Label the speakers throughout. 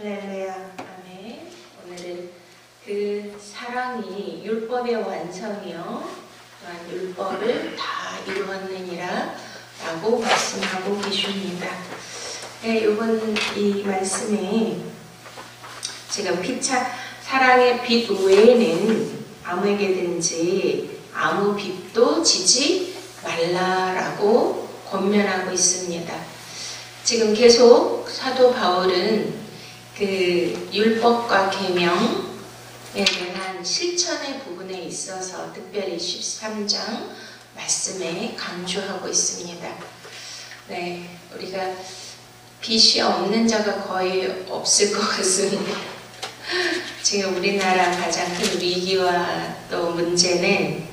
Speaker 1: 할렐루야, 아멘. 오늘은 그 사랑이 율법의 완성이요, 또한 율법을 다 이루었느니라 라고 말씀하고 계십니다. 네, 이번 이 말씀에 지금 사랑의 빛 외에는 아무에게든지 아무 빛도 지지 말라라고 권면하고 있습니다. 지금 계속 사도 바울은 그 율법과 계명에 대한 실천의 부분에 있어서 특별히 13장 말씀에 강조하고 있습니다. 네, 우리가 빛이 없는 자가 거의 없을 것 같습니다. 지금 우리나라 가장 큰 위기와 또 문제는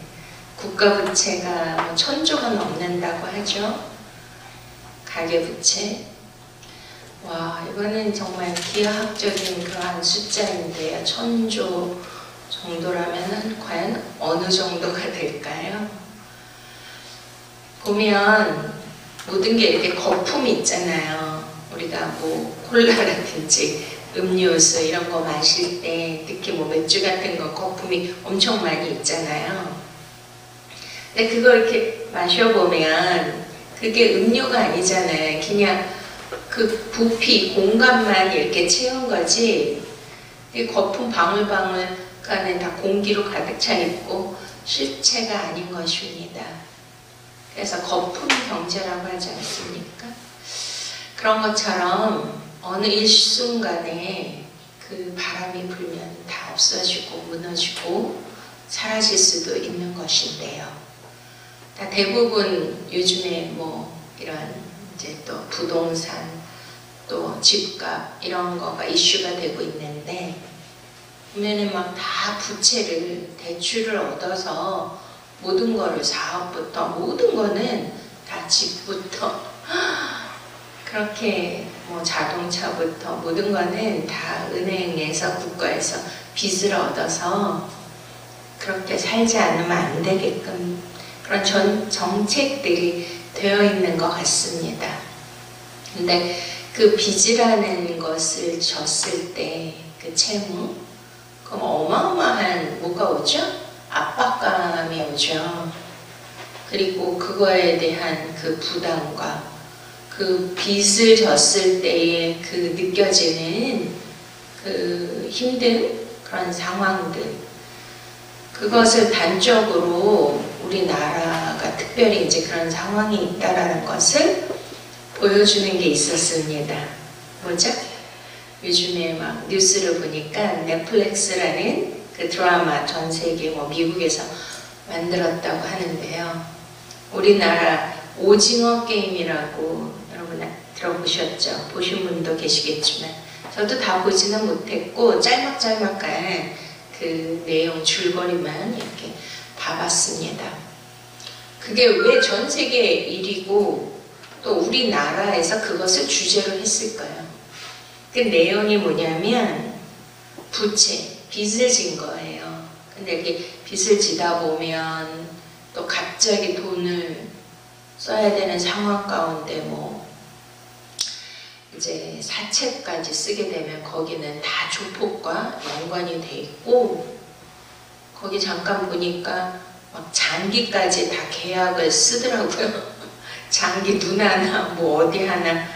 Speaker 1: 국가부채가 1000조가 넘는다고 하죠. 가계부채. 와, 이거는 정말 기하학적인 그러한 숫자인데요. 1000조 정도라면 과연 어느 정도가 될까요? 보면 모든 게 이렇게 거품이 있잖아요. 우리가 뭐 콜라라든지 음료수 이런 거 마실 때 특히 뭐 맥주 같은 거 거품이 엄청 많이 있잖아요. 근데 그걸 이렇게 마셔보면 그게 음료가 아니잖아요. 그냥 그 부피, 공간만 이렇게 채운 거지, 이 거품 방울방울 그 안에 다 공기로 가득 차 있고 실체가 아닌 것입니다. 그래서 거품 경제라고 하지 않습니까? 그런 것처럼 어느 일순간에 그 바람이 불면 다 없어지고 무너지고 사라질 수도 있는 것인데요. 다 대부분 요즘에 뭐 이런 이제 또 부동산 또 집값 이런 거가 이슈가 되고 있는데, 보면은 막 다 부채를 대출을 얻어서 모든 거를 사업부터 모든 거는 다 집부터 그렇게 뭐 자동차부터 모든 거는 다 은행에서 국가에서 빚을 얻어서 그렇게 살지 않으면 안 되게끔 그런 정책들이 되어 있는 것 같습니다. 근데 그 빚이라는 것을 졌을 때 그 채무, 그럼 어마어마한 뭐가 오죠? 압박감이 오죠. 그리고 그거에 대한 그 부담과 그 빚을 졌을 때의 그 느껴지는 그 힘든 그런 상황들, 그것을 단적으로 우리나라가 특별히 이제 그런 상황이 있다라는 것을 보여주는 게 있었습니다. 뭐죠? 요즘에 막 뉴스를 보니까 넷플릭스라는 그 드라마 전 세계 뭐 미국에서 만들었다고 하는데요. 우리나라 오징어 게임이라고 여러분 들어보셨죠? 보신 분도 계시겠지만 저도 다 보지는 못했고 짤막짤막한 그 내용 줄거리만 이렇게 봐봤습니다. 그게 왜 전 세계 1위고 또 우리나라에서 그것을 주제로 했을까요? 그 내용이 뭐냐면 부채, 빚을 진 거예요. 근데 이렇게 빚을 지다 보면 또 갑자기 돈을 써야 되는 상황 가운데 뭐 이제 사채까지 쓰게 되면 거기는 다 조폭과 연관이 돼 있고, 거기 잠깐 보니까 막 장기까지 다 계약을 쓰더라고요. 장기 눈 하나 뭐 어디 하나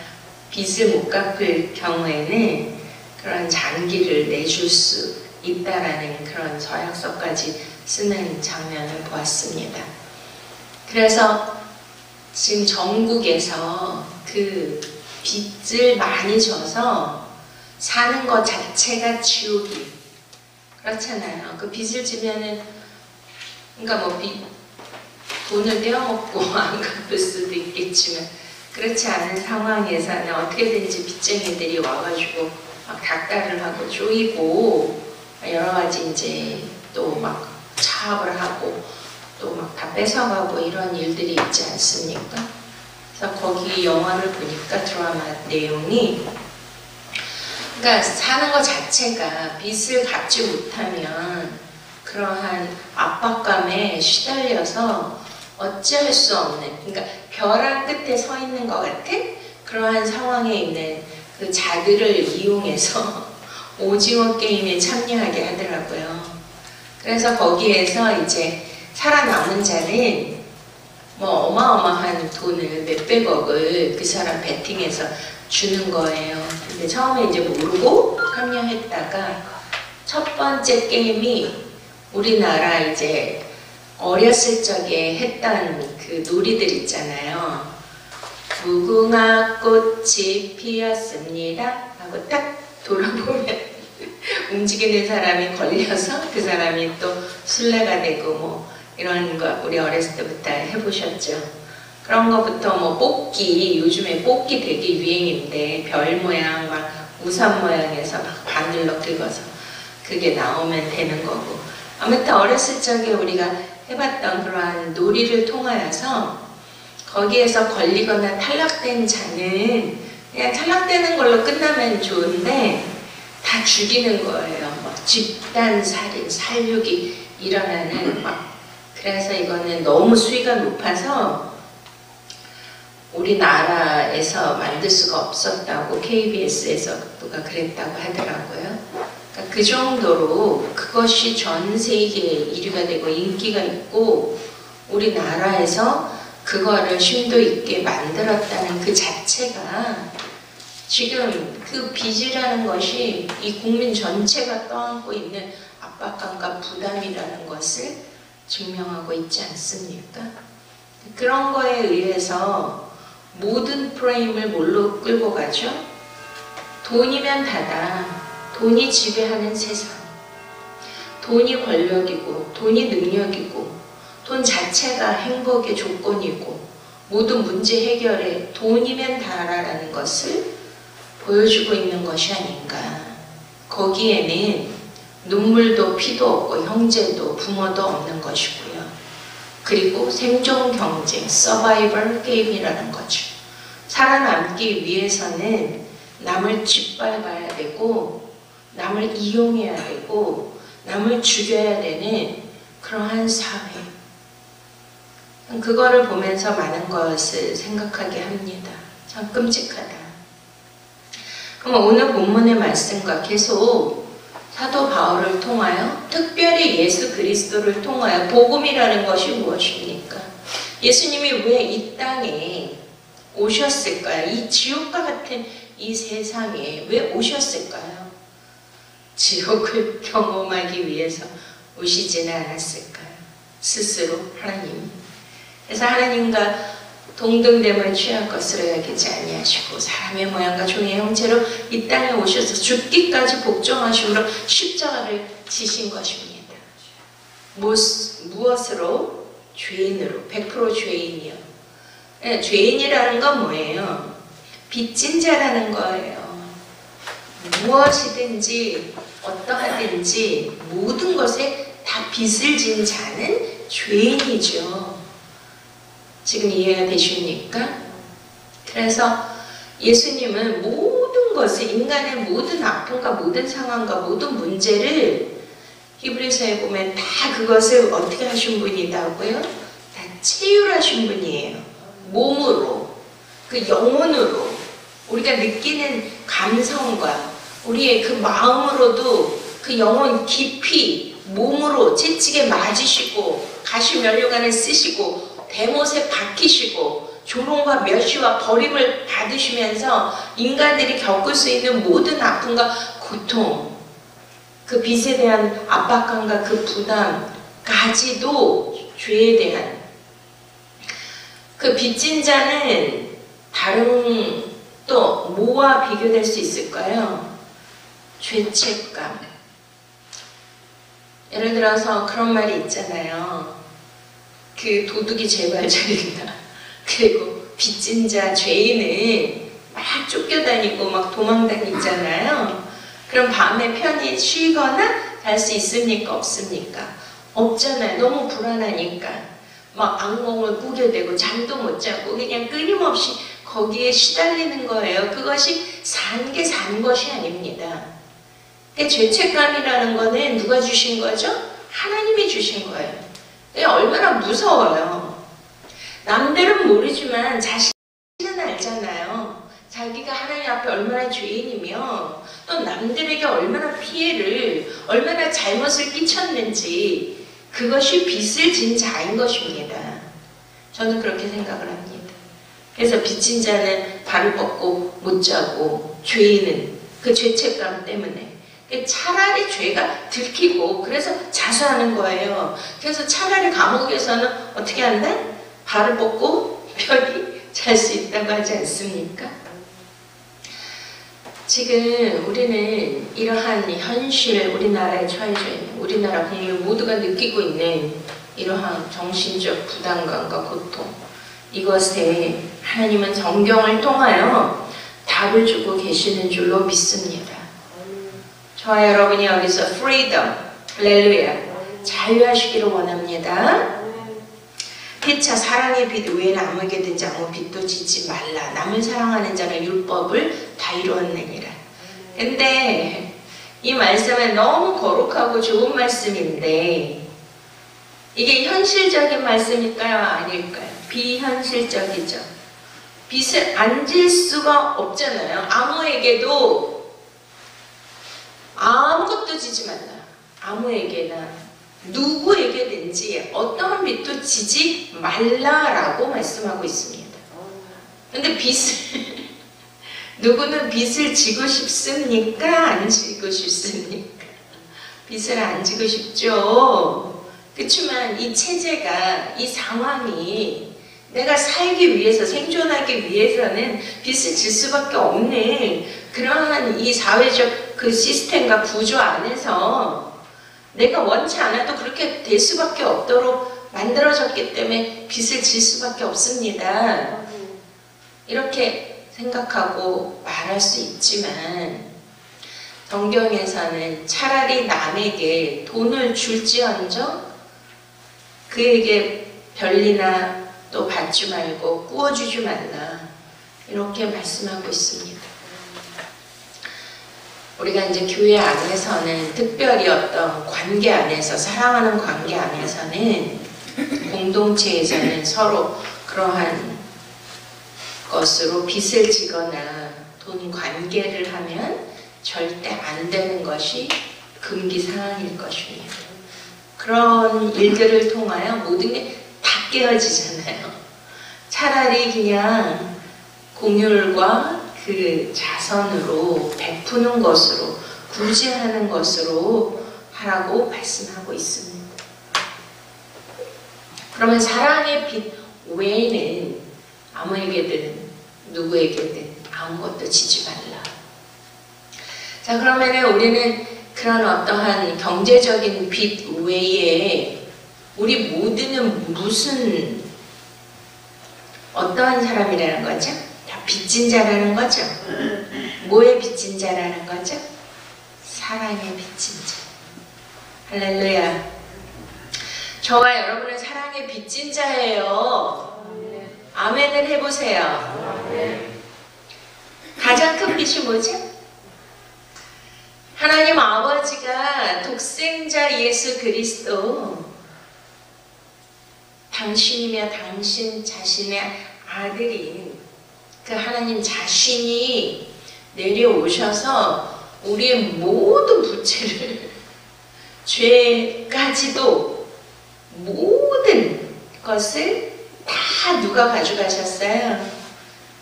Speaker 1: 빚을 못 갚을 경우에는 그런 장기를 내줄 수 있다라는 그런 서약서까지 쓰는 장면을 보았습니다. 그래서 지금 전국에서 그 빚을 많이 져서 사는 것 자체가 지옥이 그렇잖아요. 그 빚을 지면은 그러니까 뭐 돈을 떼어먹고 안 갚을 수도 있겠지만, 그렇지 않은 상황에서는 어떻게든지 빚쟁이들이 와가지고 막 닥달을 하고 쪼이고 여러 가지 이제 또 막 차압을 하고 또 막 다 뺏어가고 이런 일들이 있지 않습니까? 그래서 거기 영화를 보니까 드라마 내용이, 그러니까 사는 것 자체가 빚을 갚지 못하면 그러한 압박감에 시달려서 어찌할 수 없는, 그러니까 벼랑 끝에 서 있는 것 같은 그러한 상황에 있는 그 자들을 이용해서 오징어 게임에 참여하게 하더라고요. 그래서 거기에서 이제 살아남은 자는 뭐 어마어마한 돈을 몇백억을 그 사람 베팅해서 주는 거예요. 근데 처음에 이제 모르고 참여했다가 첫 번째 게임이 우리나라 이제 어렸을 적에 했던 그 놀이들 있잖아요. 무궁화 꽃이 피었습니다 하고 딱 돌아보면 움직이는 사람이 걸려서 그 사람이 또 술래가 되고 뭐 이런 거 우리 어렸을 때부터 해보셨죠. 그런 거부터 뭐 뽑기, 요즘에 뽑기 되게 유행인데 별 모양 막 우산 모양에서 막 바늘로 긁어서 그게 나오면 되는 거고, 아무튼 어렸을 적에 우리가 해봤던 그러한 놀이를 통하여서 거기에서 걸리거나 탈락된 자는 그냥 탈락되는 걸로 끝나면 좋은데 다 죽이는 거예요. 막 집단 살인, 살육이 일어나는 막. 그래서 이거는 너무 수위가 높아서 우리나라에서 만들 수가 없었다고 KBS에서 누가 그랬다고 하더라고요. 그러니까 그 정도로 그것이 전 세계에 이류가 되고 인기가 있고 우리나라에서 그거를 심도 있게 만들었다는 그 자체가 지금 그 빚이라는 것이 이 국민 전체가 떠안고 있는 압박감과 부담이라는 것을 증명하고 있지 않습니까? 그런 거에 의해서 모든 프레임을 뭘로 끌고 가죠? 돈이면 다다. 돈이 지배하는 세상. 돈이 권력이고 돈이 능력이고 돈 자체가 행복의 조건이고 모든 문제 해결에 돈이면 다라는 것을 보여주고 있는 것이 아닌가. 거기에는 눈물도 피도 없고 형제도 부모도 없는 것이고요. 그리고 생존 경쟁, 서바이벌 게임이라는 거죠. 살아남기 위해서는 남을 짓밟아야 되고 남을 이용해야 되고 남을 죽여야 되는 그러한 사회. 그거를 보면서 많은 것을 생각하게 합니다. 참 끔찍하다. 그럼 오늘 본문의 말씀과 계속 사도 바울을 통하여 특별히 예수 그리스도를 통하여 복음이라는 것이 무엇입니까? 예수님이 왜 이 땅에 오셨을까요? 이 지옥과 같은 이 세상에 왜 오셨을까요? 지옥을 경험하기 위해서 오시지는 않았을까요? 스스로 하나님. 그래서 하나님과 동등됨을 취할 것으로 여기지 아니하시고 사람의 모양과 종의 형체로 이 땅에 오셔서 죽기까지 복종하심으로 십자가를 지신 것입니다. 무엇으로? 죄인으로. 100% 죄인이요. 네, 죄인이라는 건 뭐예요? 빚진 자라는 거예요. 무엇이든지 어떠하든지 모든 것에 다 빚을 진 자는 죄인이죠. 지금 이해가 되십니까? 그래서 예수님은 모든 것을, 인간의 모든 아픔과 모든 상황과 모든 문제를 히브리서에 보면 다 그것을 어떻게 하신 분이라고요? 다 치유하신 분이에요. 몸으로, 그 영혼으로, 우리가 느끼는 감성과 우리의 그 마음으로도 그 영혼 깊이 몸으로 채찍에 맞으시고 가시면류관을 쓰시고 대못에 박히시고 조롱과 멸시와 버림을 받으시면서 인간들이 겪을 수 있는 모든 아픔과 고통, 그 빚에 대한 압박감과 그 부담까지도 죄에 대한 그 빚진 자는 다른 또 뭐와 비교될 수 있을까요? 죄책감. 예를 들어서 그런 말이 있잖아요. 그 도둑이 재발절인다. 그리고 빚진 자, 죄인은 막 쫓겨다니고 막 도망다니잖아요. 그럼 밤에 편히 쉬거나 잘 수 있습니까? 없습니까? 없잖아요. 너무 불안하니까. 막 악몽을 꾸게 되고 잠도 못 자고 그냥 끊임없이 거기에 시달리는 거예요. 그것이 산 것이 아닙니다. 그러니까 죄책감이라는 거는 누가 주신 거죠? 하나님이 주신 거예요. 얼마나 무서워요. 남들은 모르지만 자신은 알잖아요. 자기가 우리가 하나님 앞에 얼마나 죄인이며 또 남들에게 얼마나 피해를, 얼마나 잘못을 끼쳤는지 그것이 빚을 진 자인 것입니다. 저는 그렇게 생각을 합니다. 그래서 빚진 자는 발을 뻗고 못 자고 죄인은 그 죄책감 때문에 차라리 죄가 들키고 그래서 자수하는 거예요. 그래서 차라리 감옥에서는 어떻게 한다? 발을 뻗고 편히 잘 수 있다고 하지 않습니까? 지금 우리는 이러한 현실, 우리나라에 처해져 있는, 우리나라 국민 모두가 느끼고 있는 이러한 정신적 부담감과 고통, 이것에 하나님은 성경을 통하여 답을 주고 계시는 줄로 믿습니다. 저와 여러분이 여기서 freedom, 할렐루야, 자유하시기를 원합니다. 피차 사랑의 빚 외에는 아무에게든지 아무 빚도 짓지 말라. 남을 사랑하는 자는 율법을 다 이루었느니라. 근데 이 말씀은 너무 거룩하고 좋은 말씀인데 이게 현실적인 말씀일까요? 아닐까요? 비현실적이죠. 빚을 안 질 수가 없잖아요. 아무에게도 아무것도 지지 말라. 아무에게나 누구에게든지 어떠한 빚도 지지 말라라고 말씀하고 있습니다. 근데 빚을 누구는 빚을 지고 싶습니까? 안 지고 싶습니까? 빚을 안 지고 싶죠. 그렇지만 이 체제가, 이 상황이 내가 살기 위해서, 생존하기 위해서는 빚을 질 수밖에 없는 그러한 이 사회적 그 시스템과 구조 안에서 내가 원치 않아도 그렇게 될 수밖에 없도록 만들어졌기 때문에 빚을 질 수밖에 없습니다. 이렇게 생각하고 말할 수 있지만 성경에서는 차라리 남에게 돈을 줄지언정 그에게 별리나 또 받지 말고 꾸어주지 말라, 이렇게 말씀하고 있습니다. 우리가 이제 교회 안에서는 특별히 어떤 관계 안에서, 사랑하는 관계 안에서는, 공동체에서는 서로 그러한 것으로 빚을 지거나 돈 관계를 하면 절대 안 되는 것이 금기사항일 것입니다. 그런 일들을 통하여 모든 게 다 깨어지잖아요. 차라리 그냥 공율과 그 자선으로 베푸는 것으로, 구제하는 것으로 하라고 말씀하고 있습니다. 그러면 사랑의 빚 외에는 아무에게든 누구에게든 아무것도 지지 말라. 자, 그러면은 우리는 그런 어떠한 경제적인 빚 외에 우리 모두는 무슨 어떠한 사람이라는 거죠? 빚진 자라는 거죠. 뭐의 빚진 자라는 거죠? 사랑의 빚진 자. 할렐루야. 저와 여러분은 사랑의 빚진 자예요. 아멘을 해보세요. 가장 큰 빚이 뭐죠? 하나님 아버지가 독생자 예수 그리스도, 당신이며 당신 자신의 아들인 그 하나님 자신이 내려오셔서 우리의 모든 부채를, 죄까지도 모든 것을 다 누가 가져가셨어요?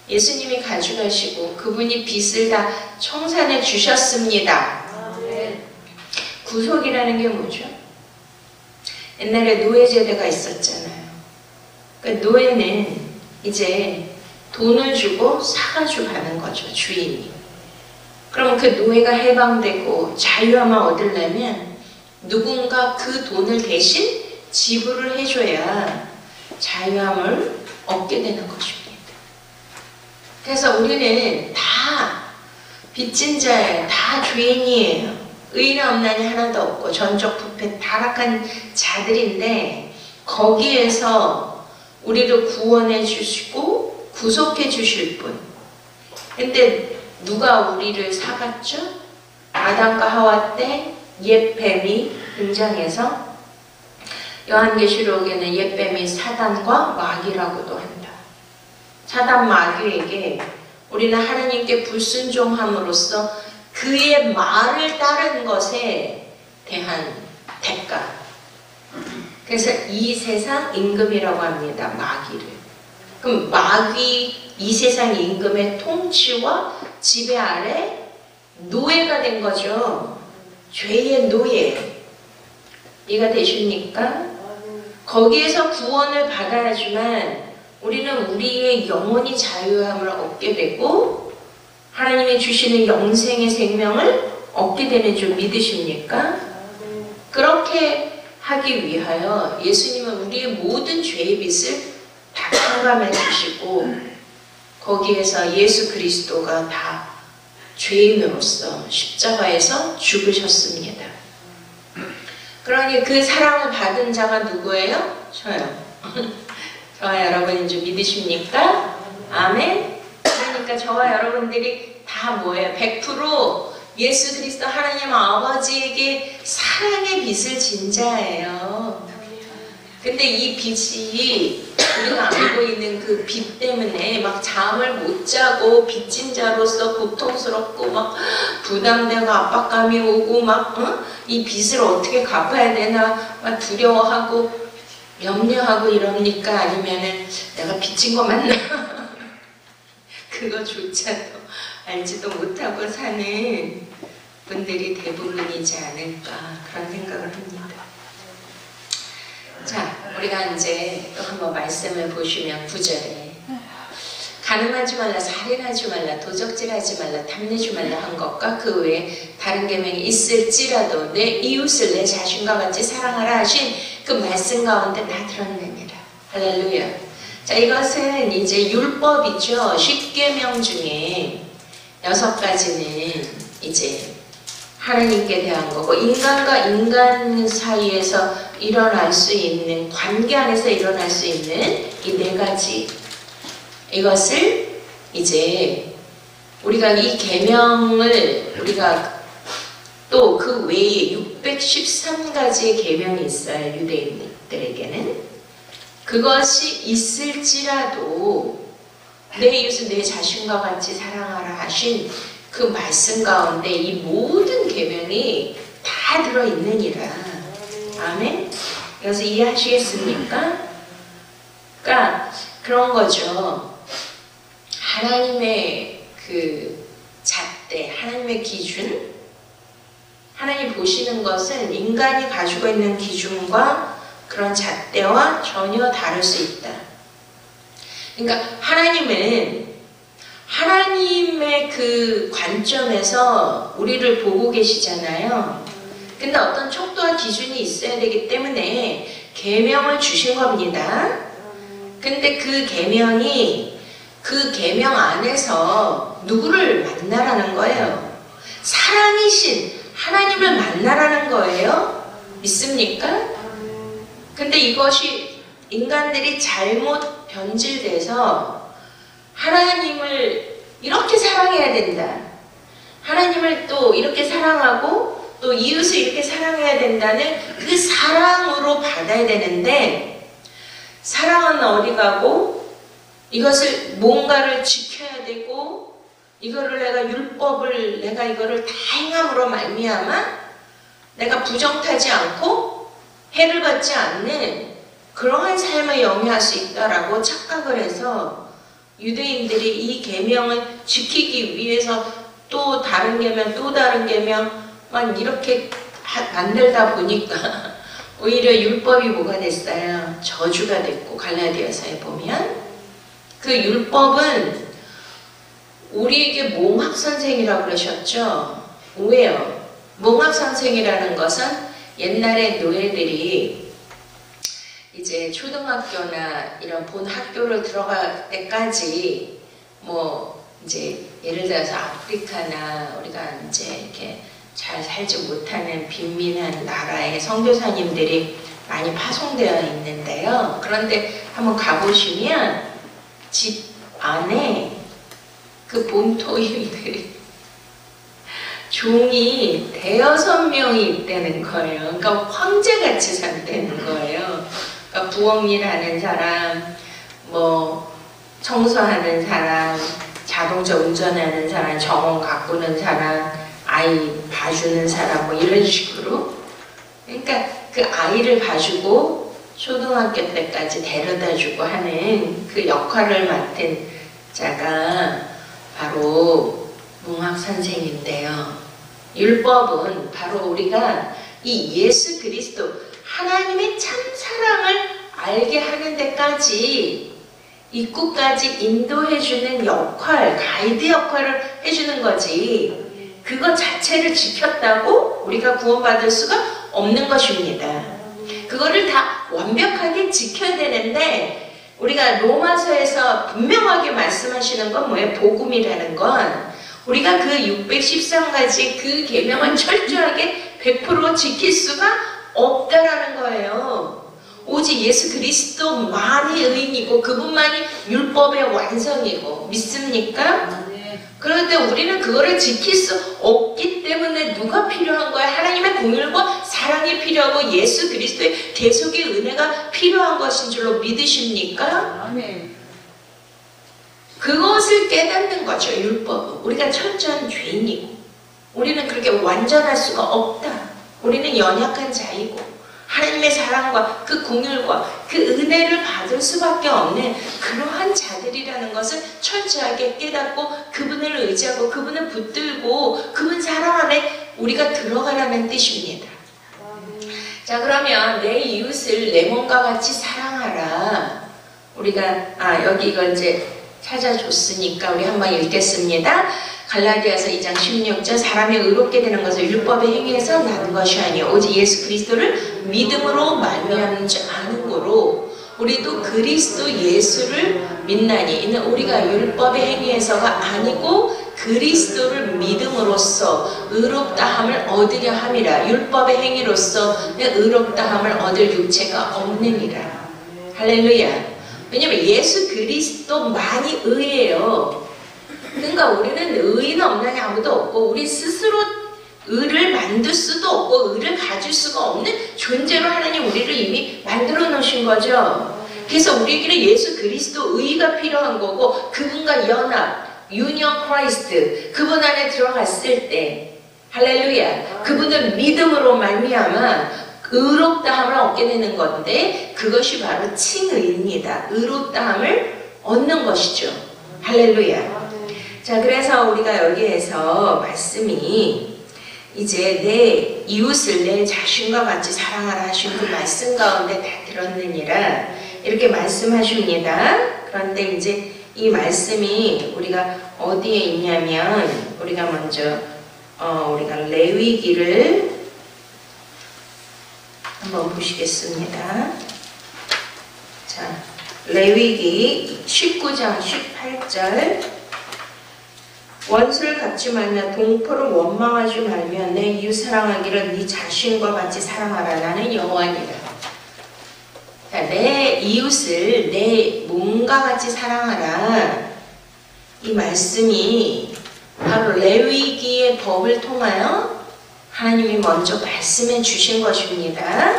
Speaker 1: 예수님이 가져가시고 그분이 빚을 다 청산해 주셨습니다. 구속이라는 게 뭐죠? 옛날에 노예제도가 있었잖아요. 그러니까 노예는 이제 돈을 주고 사가지고 가는 거죠, 주인이. 그럼 그 노예가 해방되고 자유함을 얻으려면 누군가 그 돈을 대신 지불을 해줘야 자유함을 얻게 되는 것입니다. 그래서 우리는 다 빚진 자예요. 다 죄인이에요. 의인 없나니 하나도 없고 전적 부패 타락한 자들인데, 거기에서 우리를 구원해 주시고 구속해 주실 분. 근데 누가 우리를 사갔죠? 아담과 하와 때 옛뱀이 등장해서, 요한계시록에는 옛뱀이 사단과 마귀라고도 한다. 사단 마귀에게 우리는 하나님께 불순종함으로써 그의 말을 따른 것에 대한 대가. 그래서 이 세상 임금이라고 합니다. 마귀를. 그럼 마귀 이 세상 임금의 통치와 지배 아래 노예가 된 거죠. 죄의 노예. 이해가 되십니까? 거기에서 구원을 받아야지만 우리는 우리의 영혼이 자유함을 얻게 되고 하나님이 주시는 영생의 생명을 얻게 되는 줄 믿으십니까? 그렇게 하기 위하여 예수님은 우리의 모든 죄의 빚을 다 탕감해 주시고 거기에서 예수 그리스도가 다 죄인으로서 십자가에서 죽으셨습니다. 그러니 그 사랑을 받은 자가 누구예요? 저요. 저와 여러분인 줄 믿으십니까? 아멘. 그러니까 저와 여러분들이 다 뭐예요? 100% 예수 그리스도 하나님 아버지에게 사랑의 빚을 진 자예요. 근데 이 빚이 우리가 알고 있는 그 빚 때문에 막 잠을 못 자고 빚진 자로서 고통스럽고 막 부담되고 압박감이 오고 막 이 빚을 어떻게 갚아야 되나 막 두려워하고 염려하고 이럽니까? 아니면은 내가 빚진 거 맞나? 그거조차도 알지도 못하고 사는 분들이 대부분이지 않을까 그런 생각을 합니다. 자, 우리가 이제 또 한번 말씀을 보시면 9절에 가늠하지 말라, 살인하지 말라, 도적질하지 말라, 탐내지 말라 한 것과 그 외에 다른 계명이 있을지라도 내 이웃을 내 자신과 같이 사랑하라 하신 그 말씀 가운데 다 들었느니라. 할렐루야. 자, 이것은 이제 율법이죠. 10계명 중에 6가지는 이제 하나님께 대한 거고 인간과 인간 사이에서 일어날 수 있는 관계 안에서 일어날 수 있는 이 4가지 이것을 이제 우리가 이 계명을 우리가 또 그 외에 613가지의 계명이 있어요. 유대인들에게는 그것이 있을지라도 내 이웃을 내 자신과 같이 사랑하라 하신 그 말씀 가운데 이 모든 계명이 다 들어있느니라. 아멘? 그래서 이해하시겠습니까? 그러니까 그런 거죠. 하나님의 그 잣대, 하나님의 기준, 하나님 보시는 것은 인간이 가지고 있는 기준과 그런 잣대와 전혀 다를 수 있다. 그러니까 하나님은 하나님의 그 관점에서 우리를 보고 계시잖아요. 근데 어떤 척도와 기준이 있어야 되기 때문에 계명을 주신 겁니다. 근데 그 계명이 그 계명 안에서 누구를 만나라는 거예요? 사랑이신 하나님을 만나라는 거예요? 믿습니까? 근데 이것이 인간들이 잘못 변질돼서 하나님을 이렇게 사랑해야 된다. 하나님을 또 이렇게 사랑하고 또 이웃을 이렇게 사랑해야 된다는 그 사랑으로 받아야 되는데 사랑은 어디 가고 이것을 뭔가를 지켜야 되고 이거를 내가 율법을 내가 이거를 다 행함으로 말미암아 내가 부정타지 않고 해를 받지 않는 그러한 삶을 영위할 수 있다라고 착각을 해서 유대인들이 이 계명을 지키기 위해서 또 다른 계명 또 다른 계명만 이렇게 만들다 보니까 오히려 율법이 뭐가 됐어요? 저주가 됐고 갈라디아서에 보면 그 율법은 우리에게 몽학선생이라고 그러셨죠? 왜요? 몽학선생이라는 것은 옛날에 노예들이 이제 초등학교나 이런 본 학교를 들어갈 때까지 뭐 이제 예를 들어서 아프리카나 우리가 이제 이렇게 잘 살지 못하는 빈민한 나라에 선교사님들이 많이 파송되어 있는데요. 그런데 한번 가보시면 집 안에 그 본토인들이 종이 5~6명이 있다는 거예요. 그러니까 황제같이 산다는 거예요. 그러니까 부엌일 하는 사람, 뭐 청소하는 사람, 자동차 운전하는 사람, 정원 가꾸는 사람, 아이 봐주는 사람 뭐 이런 식으로. 그러니까 그 아이를 봐주고 초등학교 때까지 데려다주고 하는 그 역할을 맡은 자가 바로 몽학 선생인데요. 율법은 바로 우리가 이 예수 그리스도 하나님의 참 사랑을 알게 하는 데까지 입구까지 인도해주는 역할, 가이드 역할을 해주는 거지 그것 자체를 지켰다고 우리가 구원받을 수가 없는 것입니다. 그거를 다 완벽하게 지켜야 되는데 우리가 로마서에서 분명하게 말씀하시는 건 뭐예요? 복음이라는 건 우리가 그 613가지 그 계명을 철저하게 100% 지킬 수가 없다라는 거예요. 오직 예수 그리스도만이 의인이고 그분만이 율법의 완성이고 믿습니까? 그런데 우리는 그거를 지킬 수 없기 때문에 누가 필요한 거야? 하나님의 공율과 사랑이 필요하고 예수 그리스도의 계속의 은혜가 필요한 것인 줄로 믿으십니까? 아멘. 그것을 깨닫는 거죠. 율법은 우리가 철저한 죄인이고 우리는 그렇게 완전할 수가 없다. 우리는 연약한 자이고 하나님의 사랑과 그 공율과 그 은혜를 받을 수밖에 없는 그러한 자들이라는 것을 철저하게 깨닫고 그분을 의지하고 그분을 붙들고 그분 사랑 안에 우리가 들어가라는 뜻입니다. 자, 그러면 내 이웃을 내 몸과 같이 사랑하라. 우리가 여기 이걸 이제 찾아줬으니까 우리 한번 읽겠습니다. 갈라디아서 2장 16절 사람이 의롭게 되는 것을 율법의 행위에서 난 것이 아니요 오직 예수 그리스도를 믿음으로 말미암는 줄 아는 거로 우리도 그리스도 예수를 믿나니 이는 우리가 율법의 행위에서가 아니고 그리스도를 믿음으로써 의롭다함을 얻으려 함이라. 율법의 행위로서 의롭다함을 얻을 육체가 없느니라. 할렐루야. 왜냐면 예수 그리스도만이 의예요. 그러니까 우리는 의인 없나니 아무도 없고 우리 스스로 의를 만들 수도 없고 의를 가질 수가 없는 존재로 하나님 우리를 이미 만들어 놓으신 거죠. 그래서 우리에게는 예수 그리스도 의가 필요한 거고 그분과 연합, 유니언 크라이스트 그분 안에 들어갔을 때 할렐루야 그분을 믿음으로 말미암아 의롭다함을 얻게 되는 건데 그것이 바로 칭의입니다. 의롭다함을 얻는 것이죠. 할렐루야. 자, 그래서 우리가 여기에서 말씀이 이제 내 이웃을 내 자신과 같이 사랑하라 하신 그 말씀 가운데 다 들었느니라 이렇게 말씀하십니다. 그런데 이제 이 말씀이 우리가 어디에 있냐면 우리가 먼저 우리가 레위기를 한번 보시겠습니다. 자, 레위기 19장 18절 원수를 갚지 말며 동포를 원망하지 말며 내 이웃 사랑하기를 네 자신과 같이 사랑하라. 나는 여호와니라. 내 이웃을 내 몸과 같이 사랑하라. 이 말씀이 바로 레위기의 법을 통하여 하나님이 먼저 말씀해 주신 것입니다.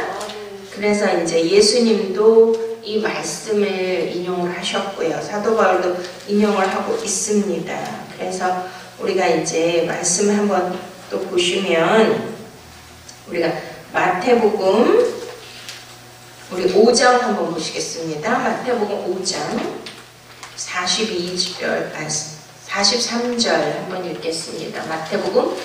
Speaker 1: 그래서 이제 예수님도 이 말씀을 인용을 하셨고요. 사도 바울도 인용을 하고 있습니다. 그래서 우리가 이제 말씀을 한번 또 보시면 우리가 마태복음 우리 5장 한번 보시겠습니다. 마태복음 5장 43절 한번 읽겠습니다. 마태복음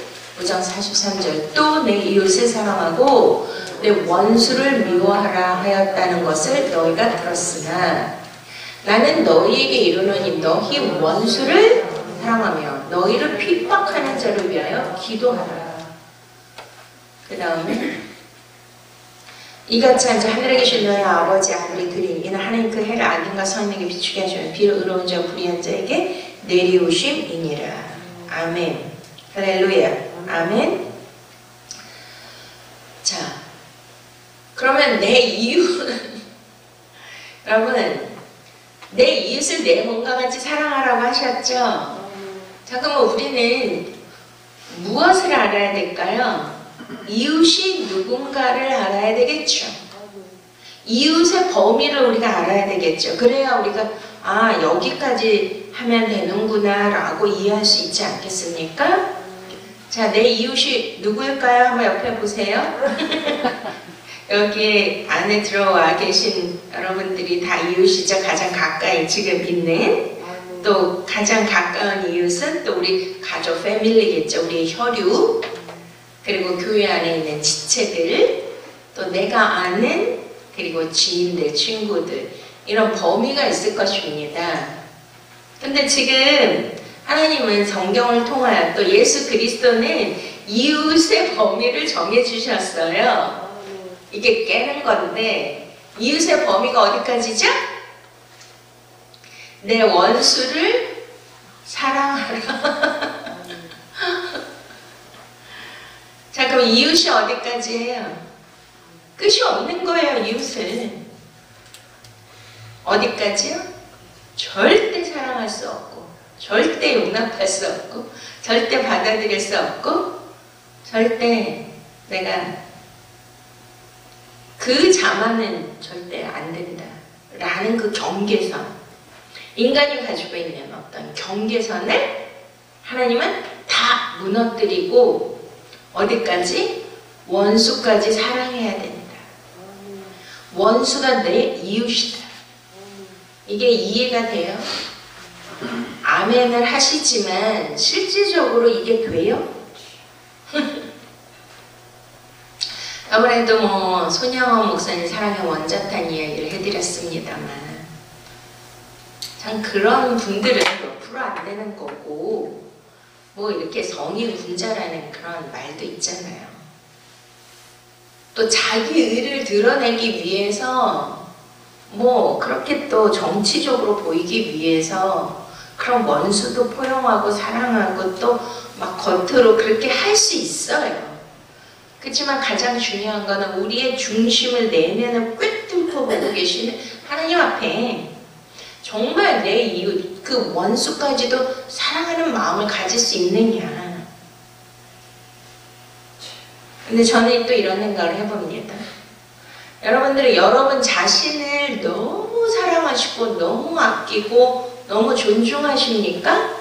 Speaker 1: 5장 43절 또 내 이웃을 사랑하고 내 원수를 미워하라 하였다는 것을 너희가 들었으나 나는 너희에게 이르노니 너희 원수를 사랑하며 너희를 핍박하는 자를 위하여 기도하라. 그 다음에 이같이 앉아 하늘에 계신 너희 아버지 아들이 드리니 이는 하나님 그 해를 악인과 선인에게 비추게 하시며 비를 의로운 자와 불의한 자에게 내리우심이니라. 아멘. 할렐루야. 아멘. 자, 그러면 내 이웃은 여러분 내 이웃을 내 몸과 같이 사랑하라고 하셨죠? 자, 그러면 우리는 무엇을 알아야 될까요? 이웃이 누군가를 알아야 되겠죠. 이웃의 범위를 우리가 알아야 되겠죠. 그래야 우리가 아 여기까지 하면 되는구나 라고 이해할 수 있지 않겠습니까? 자, 내 이웃이 누구일까요? 한번 옆에 보세요. 여기 안에 들어와 계신 여러분들이 다 이웃이죠. 가장 가까이 지금 있는. 또 가장 가까운 이웃은 또 우리 가족 패밀리겠죠. 우리의 혈육. 그리고 교회 안에 있는 지체들. 또 내가 아는 그리고 지인들, 친구들. 이런 범위가 있을 것입니다. 근데 지금 하나님은 성경을 통하여 또 예수 그리스도는 이웃의 범위를 정해주셨어요. 이게 깨는 건데 이웃의 범위가 어디까지죠? 내 원수를 사랑하라. 자, 그럼 이웃이 어디까지예요? 끝이 없는 거예요. 이웃은 어디까지요? 절대 사랑할 수 없고 절대 용납할 수 없고 절대 받아들일 수 없고 절대 내가 그 자만은 절대 안 된다 라는 그 경계선, 인간이 가지고 있는 어떤 경계선을 하나님은 다 무너뜨리고 어디까지? 원수까지 사랑해야 된다. 원수가 내 이웃이다. 이게 이해가 돼요? 아멘을 하시지만 실질적으로 이게 돼요? 아무래도 뭐 손양원 목사님 사랑의 원자탄 이야기를 해드렸습니다만 참 그런 분들은 몇 프로 안 되는 거고 뭐 이렇게 성이 군자라는 그런 말도 있잖아요. 또 자기 의를 드러내기 위해서 뭐 그렇게 또 정치적으로 보이기 위해서 그런 원수도 포용하고 사랑하고 또 막 겉으로 그렇게 할 수 있어요. 그렇지만 가장 중요한 거는 우리의 중심을 내면을 꿰뚫고 보고 계시는 하나님 앞에 정말 내 이웃, 그 원수까지도 사랑하는 마음을 가질 수 있느냐. 근데 저는 또 이런 생각을 해봅니다. 여러분들이 여러분 자신을 너무 사랑하시고 너무 아끼고 너무 존중하십니까?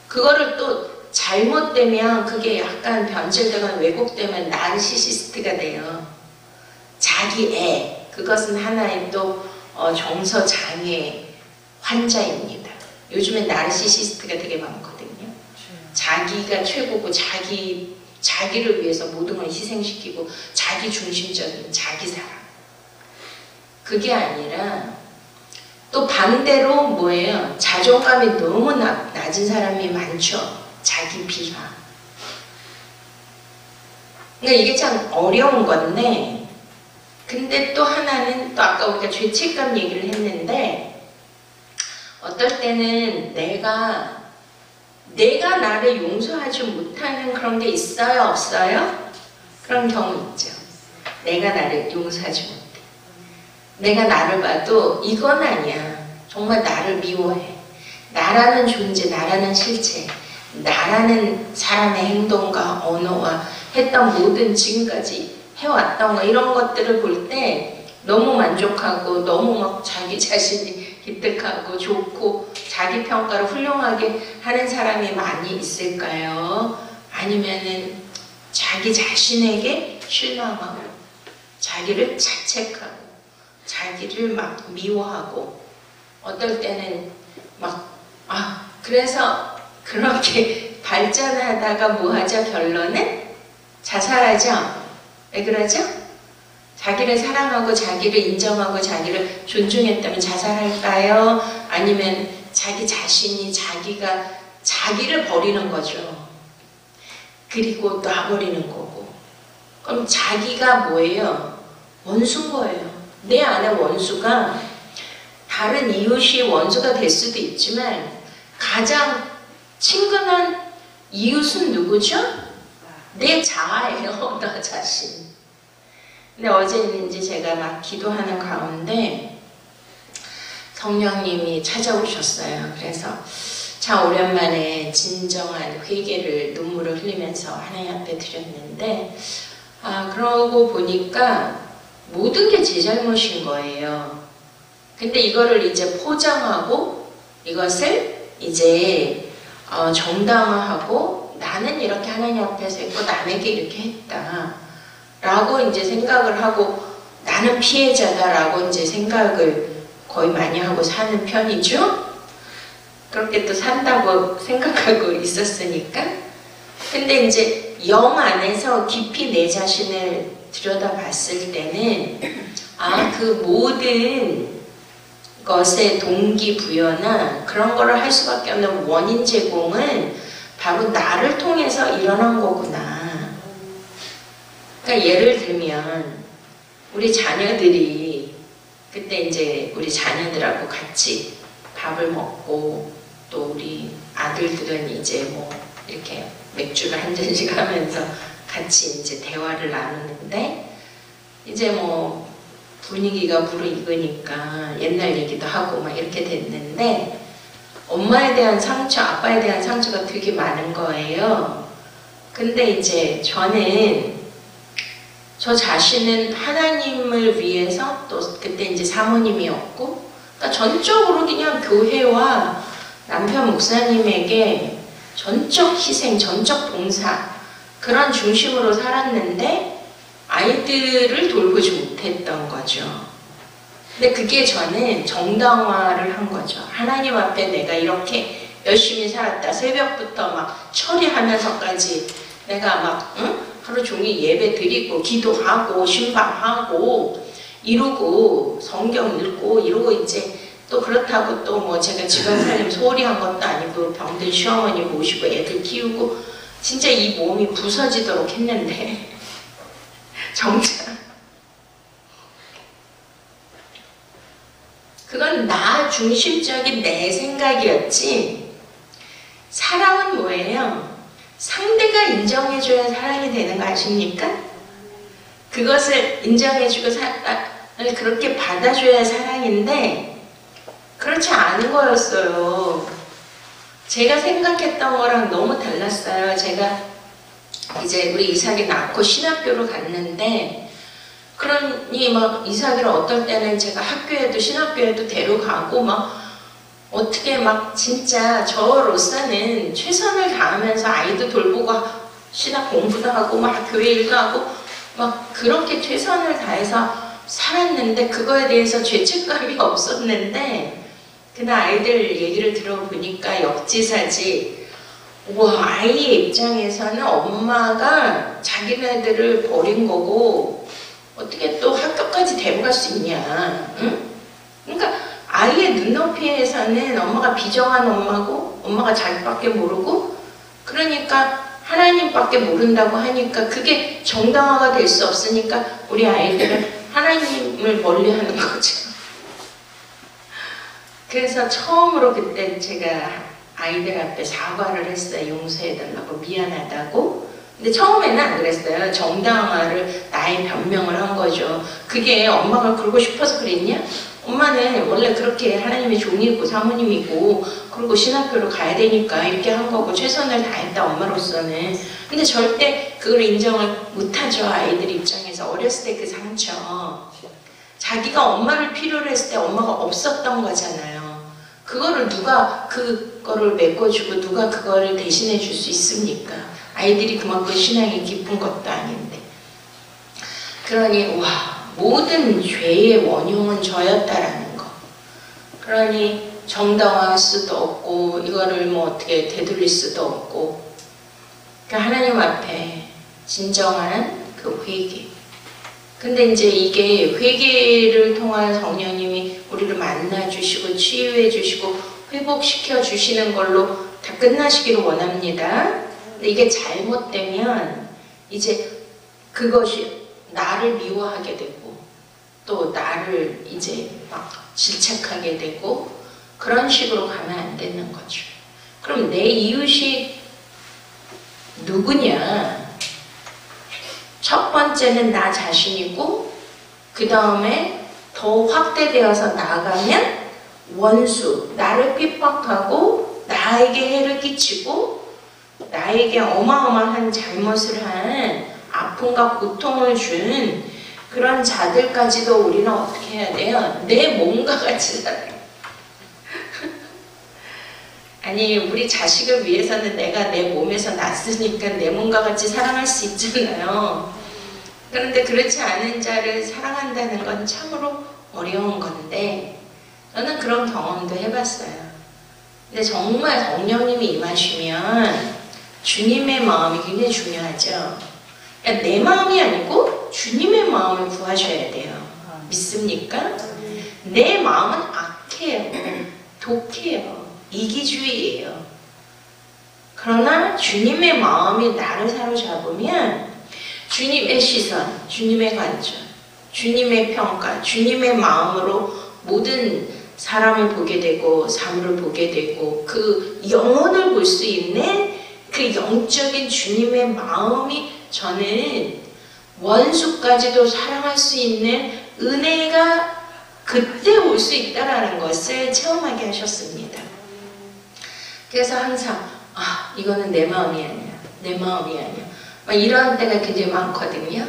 Speaker 1: 그거를 또 잘못되면 그게 약간 변질되거나 왜곡되면 나르시시스트가 돼요. 자기 애, 그것은 하나의 또 정서 장애 환자입니다. 요즘에 나르시시스트가 되게 많거든요. 자기가 최고고 자기를 위해서 모든 걸 희생시키고 자기 중심적인 자기 사랑. 그게 아니라 또 반대로 뭐예요? 자존감이 너무 낮은 사람이 많죠. 자기 비하. 그러니까 이게 참 어려운 건데 근데 또 하나는 또 아까 우리가 죄책감 얘기를 했는데 어떨 때는 내가 나를 용서하지 못하는 그런 게 있어요? 없어요? 그런 경우 있죠. 내가 나를 용서하지 못해. 내가 나를 봐도 이건 아니야. 정말 나를 미워해. 나라는 존재, 나라는 실체, 나라는 사람의 행동과 언어와 했던 모든 지금까지 해왔던 거 이런 것들을 볼 때 너무 만족하고 너무 막 자기 자신이 기특하고 좋고 자기 평가를 훌륭하게 하는 사람이 많이 있을까요? 아니면은 자기 자신에게 실망하고 자기를 자책하고 자기를 막 미워하고 어떨 때는 막 그래서 그렇게 발전하다가 뭐하죠? 결론은 자살하죠? 왜 그러죠? 자기를 사랑하고 자기를 인정하고 자기를 존중했다면 자살할까요? 아니면 자기 자신이 자기를 버리는 거죠. 그리고 놔버리는 거고. 그럼 자기가 뭐예요? 원수인 거예요. 내 안에 원수가 다른 이웃이 원수가 될 수도 있지만 가장 친근한 이웃은 누구죠? 내 자아예요. 나 자신. 근데 어제는 이제 제가 막 기도하는 가운데 성령님이 찾아오셨어요. 그래서 참 오랜만에 진정한 회개를 눈물을 흘리면서 하나님 앞에 드렸는데 그러고 보니까 모든 게 제 잘못인 거예요. 근데 이거를 이제 포장하고 이것을 이제 정당화하고 나는 이렇게 하나님 앞에서 했고 남에게 이렇게 했다 라고 이제 생각을 하고 나는 피해자다 라고 이제 생각을 거의 많이 하고 사는 편이죠. 그렇게 또 산다고 생각하고 있었으니까. 근데 이제 영 안에서 깊이 내 자신을 들여다봤을 때는 그 모든 것의 동기부여나 그런 거를 할 수밖에 없는 원인 제공은 바로 나를 통해서 일어난 거구나. 그러니까 예를 들면 우리 자녀들이 그때 이제 우리 자녀들하고 같이 밥을 먹고 또 우리 아들들은 이제 뭐 이렇게 맥주를 한 잔씩 하면서 같이 이제 대화를 나누는데 이제 뭐 분위기가 무르익으니까 옛날 얘기도 하고 막 이렇게 됐는데 엄마에 대한 상처, 아빠에 대한 상처가 되게 많은 거예요. 근데 이제 저는 저 자신은 하나님을 위해서 또 그때 이제 사모님이었고 그러니까 전적으로 그냥 교회와 남편 목사님에게 전적 희생, 전적 봉사 그런 중심으로 살았는데 아이들을 돌보지 못했던 거죠. 근데 그게 저는 정당화를 한 거죠. 하나님 앞에 내가 이렇게 열심히 살았다. 새벽부터 막 처리하면서까지 내가 막 하루 종일 예배 드리고 기도하고 신방하고 이러고 성경 읽고 이러고 이제 또 그렇다고 또 뭐 제가 집안 살림 소홀히 한 것도 아니고 병든 시어머니 모시고 애들 키우고 진짜 이 몸이 부서지도록 했는데 정작 그건 나 중심적인 내 생각이었지 사랑은 뭐예요? 상대가 인정해줘야 사랑이 되는 거 아십니까? 그것을 인정해주고 사랑을 그렇게 받아줘야 사랑인데 그렇지 않은 거였어요. 제가 생각했던 거랑 너무 달랐어요. 제가 이제 우리 이삭이 낳고 신학교를 갔는데 그러니 막 이삭이를 어떨 때는 제가 학교에도 신학교에도 데려가고 막 어떻게 막 진짜 저로서는 최선을 다하면서 아이도 돌보고 신학 공부도 하고 막 교회 일도 하고 막 그렇게 최선을 다해서 살았는데 그거에 대해서 죄책감이 없었는데 그날 아이들 얘기를 들어보니까 역지사지 와 아이의 입장에서는 엄마가 자기네들을 버린 거고 어떻게 또 학교까지 데려갈 수 있냐 응? 그러니까 아이의 눈높이에서는 엄마가 비정한 엄마고 엄마가 자기밖에 모르고 그러니까 하나님밖에 모른다고 하니까 그게 정당화가 될 수 없으니까 우리 아이들은 하나님을 멀리하는 거죠. 그래서 처음으로 그때 제가 아이들 앞에 사과를 했어요. 용서해달라고 미안하다고. 근데 처음에는 안 그랬어요. 정당화를 나의 변명을 한 거죠. 그게 엄마가 그러고 싶어서 그랬냐? 엄마는 원래 그렇게 하나님의 종이고 사모님이고 그리고 신학교로 가야 되니까 이렇게 한 거고 최선을 다했다 엄마로서는. 근데 절대 그걸 인정을 못하죠. 아이들 입장에서. 어렸을 때 그 상처 자기가 엄마를 필요로 했을 때 엄마가 없었던 거잖아요. 그거를 누가 그거를 메꿔주고 누가 그거를 대신해 줄 수 있습니까? 아이들이 그만큼 신앙이 깊은 것도 아닌데. 그러니 와 모든 죄의 원흉은 저였다라는 거. 그러니 정당화할 수도 없고 이거를 뭐 어떻게 되돌릴 수도 없고 그러니까 하나님 앞에 진정한 그 회개. 근데 이제 이게 회개를 통한 성령님이 우리를 만나주시고 치유해주시고 회복시켜주시는 걸로 다 끝나시기를 원합니다. 근데 이게 잘못되면 이제 그것이 나를 미워하게 되고 또 나를 이제 막 질책하게 되고 그런 식으로 가면 안 되는 거죠. 그럼 내 이웃이 누구냐? 첫 번째는 나 자신이고 그 다음에 더 확대되어서 나아가면 원수, 나를 핍박하고 나에게 해를 끼치고 나에게 어마어마한 잘못을 한 아픔과 고통을 준 그런 자들까지도 우리는 어떻게 해야 돼요? 내 몸과 같이 살아요. 아니 우리 자식을 위해서는 내가 내 몸에서 났으니까 내 몸과 같이 사랑할 수 있잖아요. 그런데 그렇지 않은 자를 사랑한다는 건 참으로 어려운 건데 저는 그런 경험도 해봤어요. 근데 정말 성령님이 임하시면 주님의 마음이 굉장히 중요하죠. 그러니까 내 마음이 아니고 주님의 마음을 구하셔야 돼요. 믿습니까? 내 마음은 악해요. 독해요. 이기주의예요. 그러나 주님의 마음이 나를 사로잡으면 주님의 시선, 주님의 관점, 주님의 평가, 주님의 마음으로 모든 사람을 보게 되고 사물을 보게 되고 그 영혼을 볼 수 있는 그 영적인 주님의 마음이 저는 원수까지도 사랑할 수 있는 은혜가 그때 올 수 있다는 것을 체험하게 하셨습니다. 그래서 항상 이거는 내 마음이 아니야. 내 마음이 아니야. 막 이런 때가 굉장히 많거든요.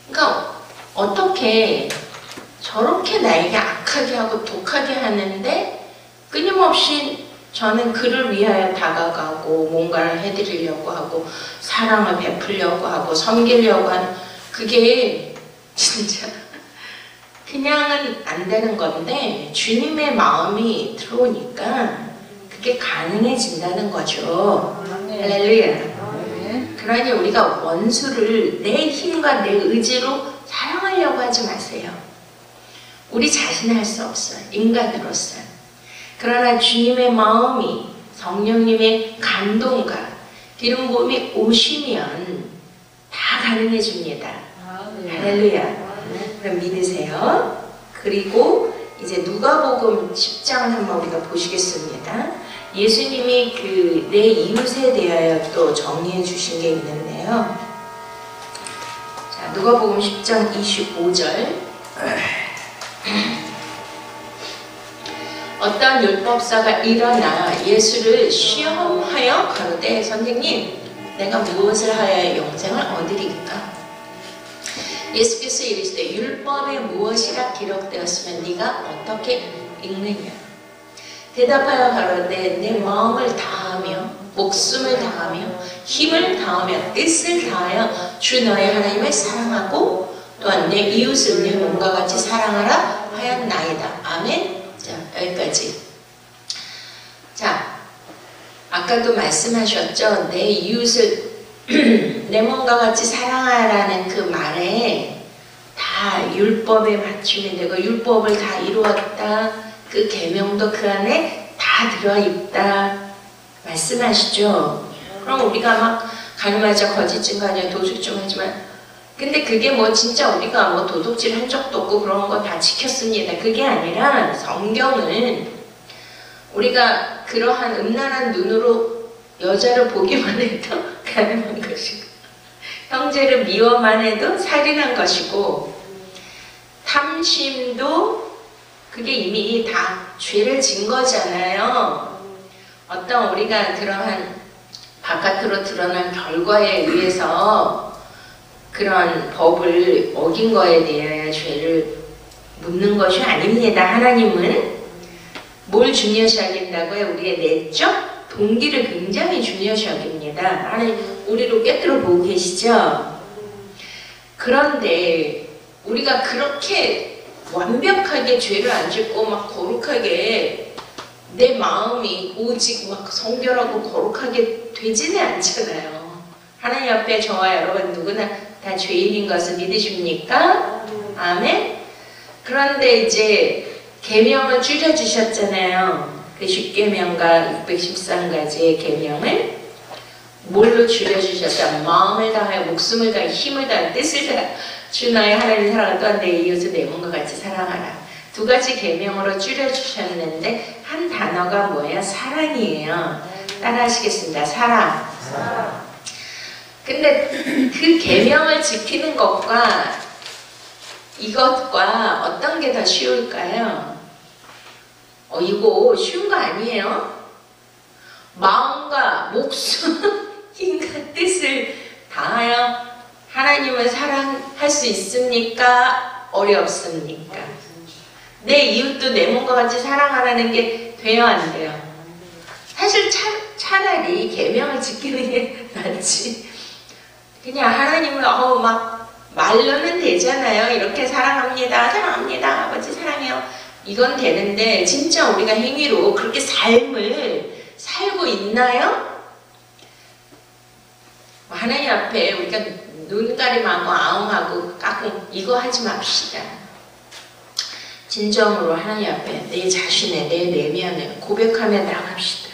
Speaker 1: 그러니까 어떻게 저렇게 나에게 악하게 하고 독하게 하는데 끊임없이 저는 그를 위하여 다가가고 뭔가를 해드리려고 하고 사랑을 베풀려고 하고 섬기려고 하는 그게 진짜 그냥은 안 되는 건데 주님의 마음이 들어오니까 그게 가능해진다는 거죠. 할렐루야. 그러니 우리가 원수를 내 힘과 내 의지로 사랑하려고 하지 마세요. 우리 자신은 할 수 없어요. 인간으로서. 그러나 주님의 마음이 성령님의 감동과 기름 부음이 오시면 다 가능해집니다. 할렐루야. 그럼 믿으세요. 그리고 이제 누가복음 10장을 한번 우리가 보시겠습니다. 예수님이 그 내 이웃에 대하여 또 정리해 주신 게 있는데요. 자, 누가복음 10장 25절. 어떤 율법사가 일어나 예수를 시험하여 가로되 선생님 내가 무엇을 하여 영생을 얻으리까? 예수께서 이르시되 율법에 무엇이라 기록되었으면 네가 어떻게 읽느냐? 대답하여 가로되 내 마음을 다하며 목숨을 다하며 힘을 다하며 뜻을 다하여 주 너의 하나님을 사랑하고 또한 내 이웃을 내 몸과 같이 사랑하라 하였나이다. 아멘. 자, 여기까지. 자, 아까도 말씀하셨죠. 내 이웃을 내 몸과 같이 사랑하라는 그 말에 다 율법에 맞춤이 되고 율법을 다 이루었다. 그 계명도 그 안에 다 들어있다. 말씀하시죠. 그럼 우리가 막 가늠하자, 거짓 증거하자, 도둑질 하지만 근데 그게 뭐 진짜 우리가 뭐 도둑질 한 적도 없고 그런 거 다 지켰습니다. 그게 아니라 성경은 우리가 그러한 음란한 눈으로 여자를 보기만 해도 가늠한 것이고 형제를 미워만 해도 살인한 것이고 탐심도 그게 이미 다 죄를 진 거잖아요. 어떤 우리가 그러한 바깥으로 드러난 결과에 의해서 그런 법을 어긴 거에 대하여 죄를 묻는 것이 아닙니다. 하나님은 뭘 중요시 하긴다고요? 우리의 내적 동기를 굉장히 중요시 여깁니다. 하나님 우리를 꿰뚫어 보고 계시죠? 그런데 우리가 그렇게 완벽하게 죄를 안 짓고 막 거룩하게 내 마음이 오직 막 성결하고 거룩하게 되지는 않잖아요. 하나님 앞에 저와 여러분 누구나 다 죄인인 것을 믿으십니까? 아멘? 그런데 이제 계명을 줄여주셨잖아요. 그 10계명과 613가지의 계명을 뭘로 줄여주셨다? 마음을 다하여 목숨을 다하여 힘을 다하여 뜻을 다하여 주 나의 하나님 사랑을 또한 내 이웃을 내 몸과 같이 사랑하라. 두 가지 계명으로 줄여주셨는데 한 단어가 뭐예요? 사랑이에요. 따라 하시겠습니다. 사랑. 근데 그 계명을 지키는 것과 이것과 어떤 게 더 쉬울까요? 이거 쉬운 거 아니에요? 마음과 목숨, 힘과 뜻을 다하여 하나님을 사랑할 할 수 있습니까? 어렵습니까? 내 이웃도 내 몸과 같이 사랑하라는 게 돼요, 안 돼요? 사실 차라리 계명을 지키는 게 낫지. 그냥 하나님을 막 말로는 되잖아요. 이렇게 사랑합니다. 사랑합니다. 아버지 사랑해요. 이건 되는데 진짜 우리가 행위로 그렇게 삶을 살고 있나요? 하나님 앞에 우리가 눈가림하고 아웅하고 깎고 이거 하지 맙시다. 진정으로 하나님 앞에 내 자신의 내 내면을 고백하며 나갑시다.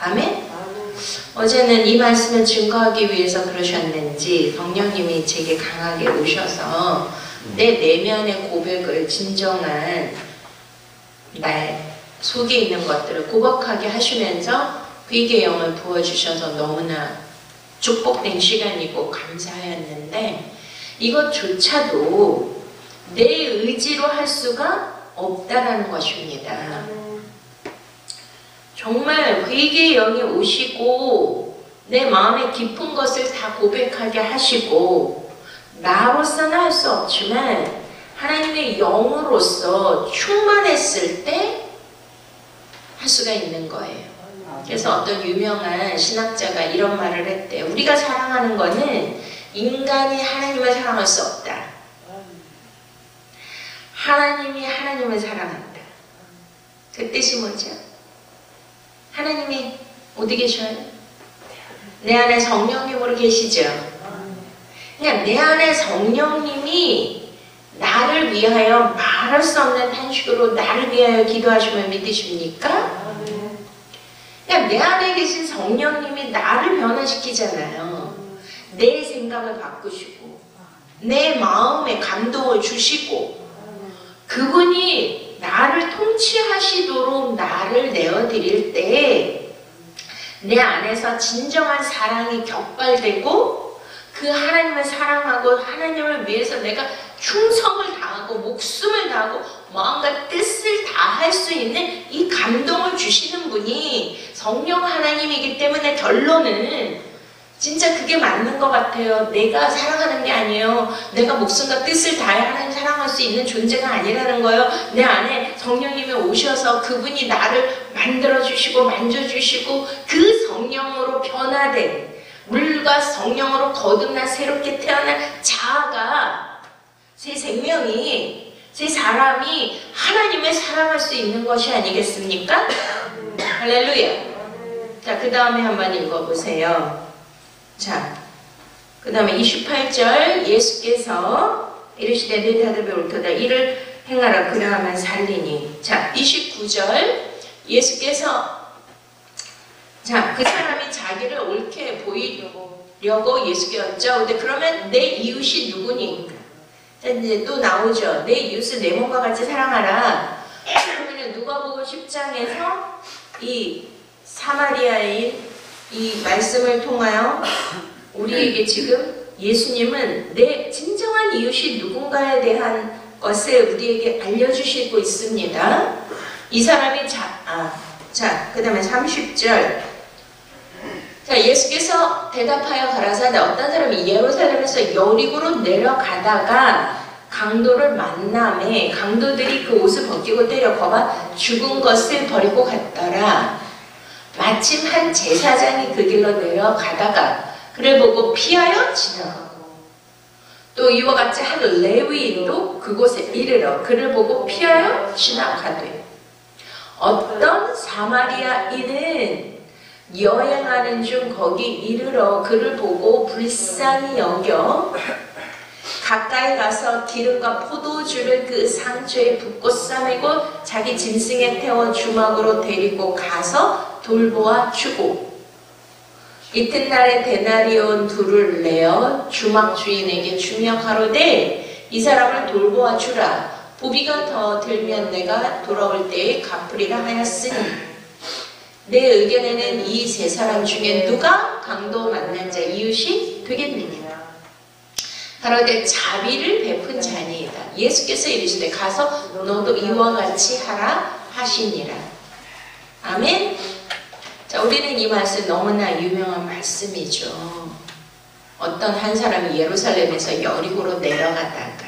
Speaker 1: 아멘? 어제는 이 말씀을 증거하기 위해서 그러셨는지 성령님이 제게 강하게 오셔서 내 내면의 고백을 진정한 날 속에 있는 것들을 고백하게 하시면서 회개의 영을 부어주셔서 너무나 축복된 시간이고 감사하였는데 이것조차도 내 의지로 할 수가 없다라는 것입니다. 정말 회개의 영이 오시고 내 마음의 깊은 것을 다 고백하게 하시고 나로서는 할 수 없지만 하나님의 영으로서 충만했을 때 할 수가 있는 거예요. 그래서 어떤 유명한 신학자가 이런 말을 했대요. 우리가 사랑하는 거는 인간이 하나님을 사랑할 수 없다. 하나님이 하나님을 사랑한다. 그 뜻이 뭐죠? 하나님이 어디 계셔요? 내 안에 성령님으로 계시죠? 그러니까 내 안에 성령님이 나를 위하여 말할 수 없는 탄식으로 나를 위하여 기도하시면 믿으십니까? 그러니까 내 안에 계신 성령님이 나를 변화시키잖아요. 내 생각을 바꾸시고 내 마음에 감동을 주시고 그분이 나를 통치하시도록 나를 내어드릴 때 내 안에서 진정한 사랑이 격발되고 그 하나님을 사랑하고 하나님을 위해서 내가 충성을 다하고 목숨을 다하고 마음과 뜻을 다할 수 있는 이 감동을 주시는 분이 성령 하나님이기 때문에 결론은 진짜 그게 맞는 것 같아요. 내가 사랑하는 게 아니에요. 내가 목숨과 뜻을 다해 하나님 사랑할 수 있는 존재가 아니라는 거예요. 내 안에 성령님이 오셔서 그분이 나를 만들어주시고 만져주시고 그 성령으로 변화된 물과 성령으로 거듭나 새롭게 태어난 자아가 제 생명이 제 사람이 하나님을 사랑할 수 있는 것이 아니겠습니까? 할렐루야. 자, 그 다음에 한번 읽어보세요. 자, 그 다음에 28절 예수께서 이르시되 내 대답에 옳도다 이를 행하라 그러하면 살리니. 자, 29절 예수께서 자, 그 사람이 자기를 옳게 보이려고 예수께 여쭤오되 그러면 내 이웃이 누구니? 자, 이제 또 나오죠. 내 이웃을 내 몸과 같이 사랑하라. 그러면 누가복음 10장에서 이 사마리아인 이 말씀을 통하여 우리에게 지금 예수님은 내 진정한 이웃이 누군가에 대한 것을 우리에게 알려주시고 있습니다. 이 사람이 자, 그 다음에 30절. 자, 예수께서 대답하여 가라사대 어떤 사람이 예루살렘에서 여리고로 내려가다가 강도를 만남에 강도들이 그 옷을 벗기고 때려 거봐 죽은 것을 버리고 갔더라. 마침 한 제사장이 그 길로 내려가다가 그를 보고 피하여 지나가고 또 이와 같이 한 레위인도 그곳에 이르러 그를 보고 피하여 지나가되 어떤 사마리아인은 여행하는 중 거기 이르러 그를 보고 불쌍히 여겨 가까이 가서 기름과 포도주를 그 상처에 붓고 싸매고 자기 짐승에 태워 주막으로 데리고 가서 돌보아 주고 이튿날에 데나리온 둘을 내어 주막 주인에게 주며 가로되 이 사람을 돌보아 주라. 보비가 더 들면 내가 돌아올 때에 갚으리라 하였으니 내 의견에는 이 세 사람 중에 누가 강도 만난 자 이웃이 되겠느냐. 가로되 자비를 베푼 자니이다. 예수께서 이르시되 가서 너도 이와 같이 하라 하시니라. 아멘. 자, 우리는 이 말씀 너무나 유명한 말씀이죠. 어떤 한 사람이 예루살렘에서 여리고로 내려가다가,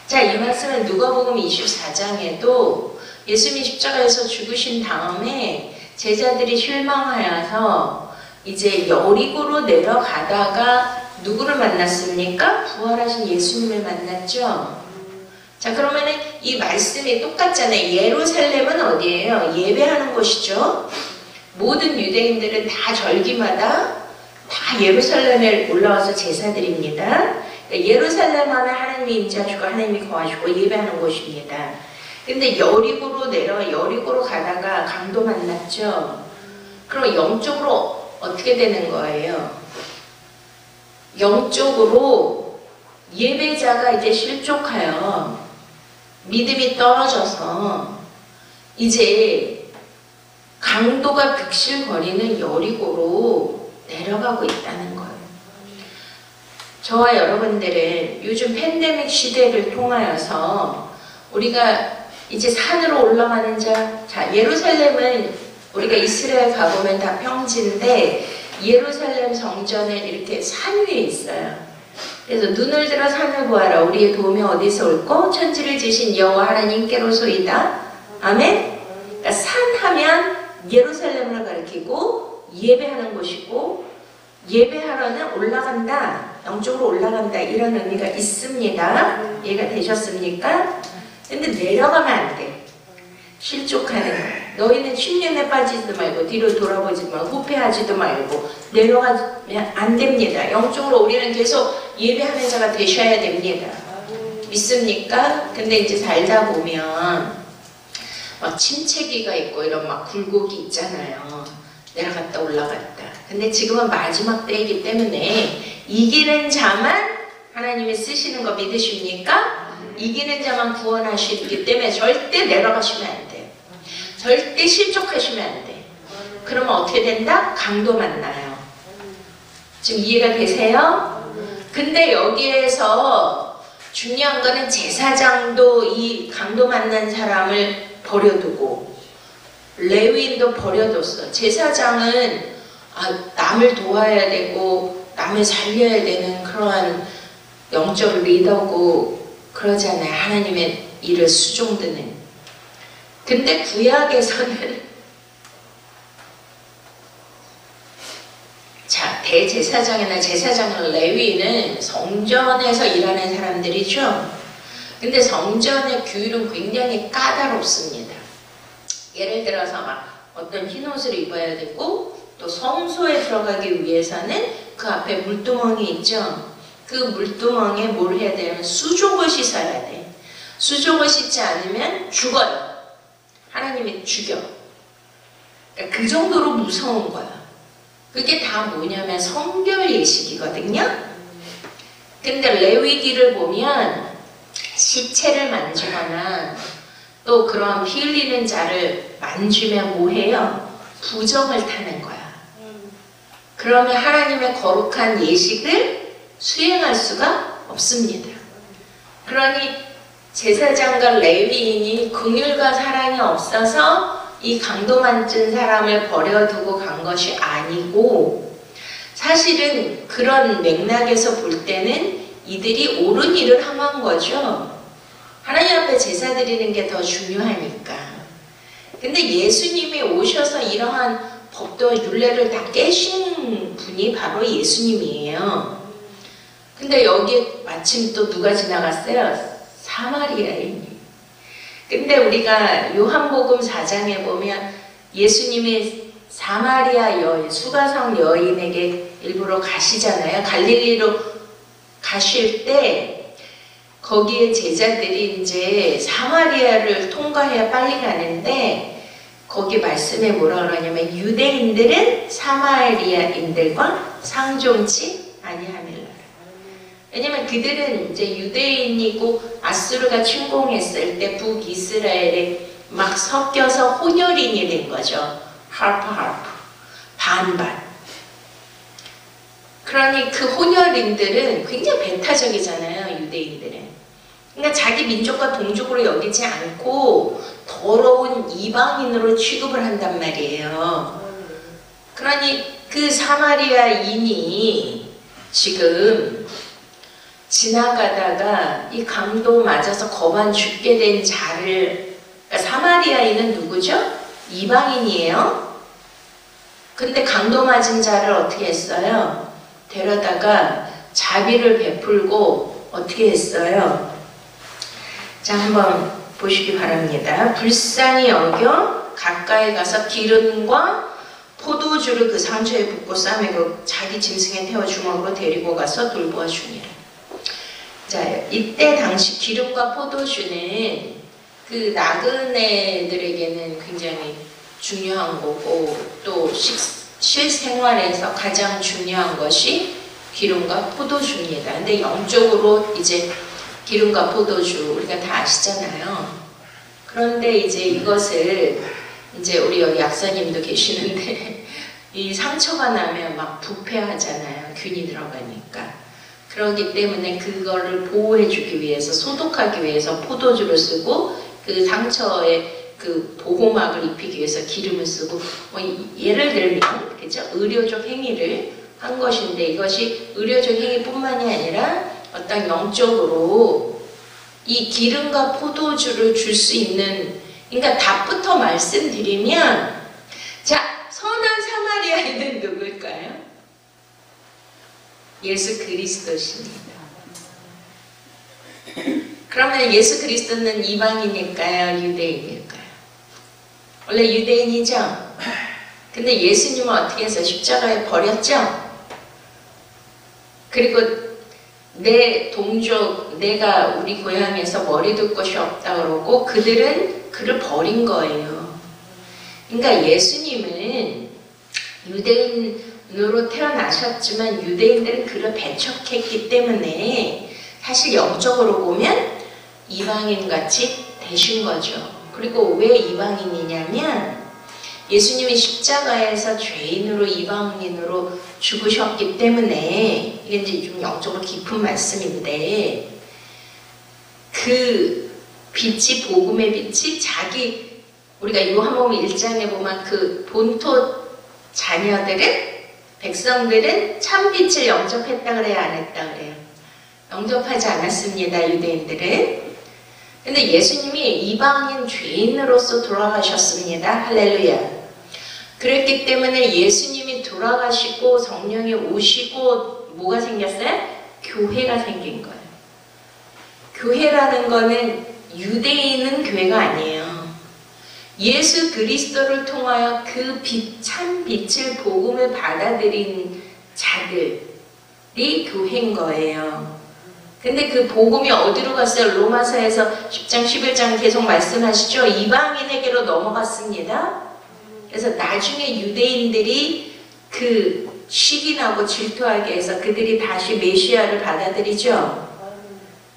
Speaker 1: 자, 이 말씀은 누가복음 24장에도 예수님이 십자가에서 죽으신 다음에 제자들이 실망하여서 이제 여리고로 내려가다가 누구를 만났습니까? 부활하신 예수님을 만났죠. 자, 그러면은 이 말씀이 똑같잖아요. 예루살렘은 어디예요? 예배하는 곳이죠. 모든 유대인들은 다 절기마다 다 예루살렘에 올라와서 제사 드립니다. 예루살렘 하면 하나님이 임재하시고 하나님이 거하시고 예배하는 곳입니다. 근데 여리고로 가다가 강도 만났죠. 그럼 영적으로 어떻게 되는 거예요? 영적으로 예배자가 이제 실족하여 믿음이 떨어져서 이제 강도가 득실거리는 여리고로 내려가고 있다는 거예요. 저와 여러분들은 요즘 팬데믹 시대를 통하여서 우리가 이제 산으로 올라가는 자, 예루살렘은 우리가 이스라엘 가보면 다 평지인데 예루살렘 성전은 이렇게 산 위에 있어요. 그래서 눈을 들어 산을 보아라. 우리의 도움이 어디서 올꼬? 천지를 지신 여호와 하나님께로소이다. 아멘? 그러니까 산 하면 예루살렘을 가리키고 예배하는 곳이고 예배하러는 올라간다. 영적으로 올라간다. 이런 의미가 있습니다. 이해가 되셨습니까? 근데 내려가면 안 돼. 실족하는 거야. 너희는 침륜에 빠지지도 말고 뒤로 돌아보지도 말고 후패하지도 말고 내려가면 안 됩니다. 영적으로 우리는 계속 예배하는 자가 되셔야 됩니다. 믿습니까? 근데 이제 살다 보면 막 침체기가 있고 이런 막 굴곡이 있잖아요. 내려갔다 올라갔다. 근데 지금은 마지막 때이기 때문에 이기는 자만 하나님이 쓰시는 거 믿으십니까? 이기는 자만 구원하시기 때문에 절대 내려가시면 안 돼요. 절대 실족하시면 안 돼. 그러면 어떻게 된다? 강도 만나요. 지금 이해가 되세요? 근데 여기에서 중요한 거는 제사장도 이 강도 만난 사람을 버려두고 레위인도 버려뒀어. 제사장은 남을 도와야 되고 남을 살려야 되는 그러한 영적 리더고 그러잖아요. 하나님의 일을 수종드는. 근데 구약에서는 자, 대제사장이나 제사장이나 레위인은 성전에서 일하는 사람들이죠. 근데 성전의 규율은 굉장히 까다롭습니다. 예를 들어서 막 어떤 흰옷을 입어야 되고 또 성소에 들어가기 위해서는 그 앞에 물두멍이 있죠. 그 물두멍에 뭘 해야 되냐면 수족을 씻어야 돼. 수족을 씻지 않으면 죽어요. 하나님이 죽여. 그러니까 그 정도로 무서운 거야. 그게 다 뭐냐면 성결 예식이거든요. 근데 레위기를 보면 시체를 만지거나 또 그런 피 흘리는 자를 만지면 뭐해요? 부정을 타는 거야. 그러면 하나님의 거룩한 예식을 수행할 수가 없습니다. 그러니 제사장과 레위인이 긍휼과 사랑이 없어서 이 강도 만진 사람을 버려두고 간 것이 아니고 사실은 그런 맥락에서 볼 때는 이들이 옳은 일을 함한 거죠. 하나님 앞에 제사 드리는 게 더 중요하니까. 근데 예수님이 오셔서 이러한 법도 율례를 다 깨신 분이 바로 예수님이에요. 근데 여기에 마침 또 누가 지나갔어요? 사마리아인이. 근데 우리가 요한복음 4장에 보면 예수님이 사마리아 여인, 수가성 여인에게 일부러 가시잖아요. 갈릴리로 가실 때 거기에 제자들이 이제 사마리아를 통과해야 빨리 가는데 거기 말씀에 뭐라 그러냐면 유대인들은 사마리아인들과 상종치 아니하밀라. 왜냐면 그들은 이제 유대인이고 아수르가 침공했을 때 북이스라엘에 막 섞여서 혼혈인이 된 거죠. 할프 반반. 그러니 그 혼혈인들은 굉장히 배타적이잖아요. 유대인들은. 그러니까 자기 민족과 동족으로 여기지 않고 더러운 이방인으로 취급을 한단 말이에요. 그러니 그 사마리아인이 지금 지나가다가 이 강도 맞아서 거반 죽게 된 자를, 그러니까 사마리아인은 누구죠? 이방인이에요. 근데 강도 맞은 자를 어떻게 했어요? 데려다가 자비를 베풀고 어떻게 했어요? 자, 한번 보시기 바랍니다. 불쌍히 여겨 가까이 가서 기름과 포도주를 그 상처에 붓고 싸매고 자기 짐승에 태워 주먹으로 데리고 가서 돌보아 주니라. 자, 이때 당시 기름과 포도주는 그 나그네들에게는 굉장히 중요한 거고, 또 실생활에서 가장 중요한 것이 기름과 포도주입니다. 근데 영적으로 이제 기름과 포도주 우리가 다 아시잖아요. 그런데 이제 이것을 이제 우리 여기 약사님도 계시는데 이 상처가 나면 막 부패하잖아요. 균이 들어가니까. 그렇기 때문에 그거를 보호해주기 위해서, 소독하기 위해서 포도주를 쓰고, 그 상처에 그 보호막을 입히기 위해서 기름을 쓰고, 뭐 예를 들면 그죠? 의료적 행위를 한 것인데, 이것이 의료적 행위뿐만이 아니라 어떤 영적으로 이 기름과 포도주를 줄 수 있는, 그러니까 답부터 말씀드리면, 자, 선한 사마리아인은 누굴까요? 예수 그리스도십니다. 그러면 예수 그리스도는 이방인일까요? 유대인일까요? 원래 유대인이죠? 근데 예수님은 어떻게 해서 십자가에 버렸죠? 그리고 내 동족, 내가 우리 고향에서 머리 둘 곳이 없다 그러고 그들은 그를 버린 거예요. 그러니까 예수님은 유대인으로 태어나셨지만 유대인들은 그를 배척했기 때문에 사실 영적으로 보면 이방인같이 되신 거죠. 그리고 왜 이방인이냐면 예수님이 십자가에서 죄인으로 이방인으로 죽으셨기 때문에, 이게 이제 좀 영적으로 깊은 말씀인데, 그 빛이, 복음의 빛이 자기, 우리가 요한복음 1장에 보면 그 본토 자녀들은, 백성들은 참 빛을 영접했다 그래요, 안 했다 그래요? 영접하지 않았습니다, 유대인들은. 근데 예수님이 이방인 죄인으로서 돌아가셨습니다. 할렐루야. 그랬기 때문에 예수님이 돌아가시고 성령이 오시고 뭐가 생겼어요? 교회가 생긴 거예요. 교회라는 거는 유대인은 교회가 아니에요. 예수 그리스도를 통하여 그 빛, 참 빛을, 복음을 받아들인 자들이 교회인 거예요. 근데 그 복음이 어디로 갔어요? 로마서에서 10장, 11장 계속 말씀하시죠? 이방인에게로 넘어갔습니다. 그래서 나중에 유대인들이 그 시기 나고 질투하게 해서 그들이 다시 메시아를 받아들이죠.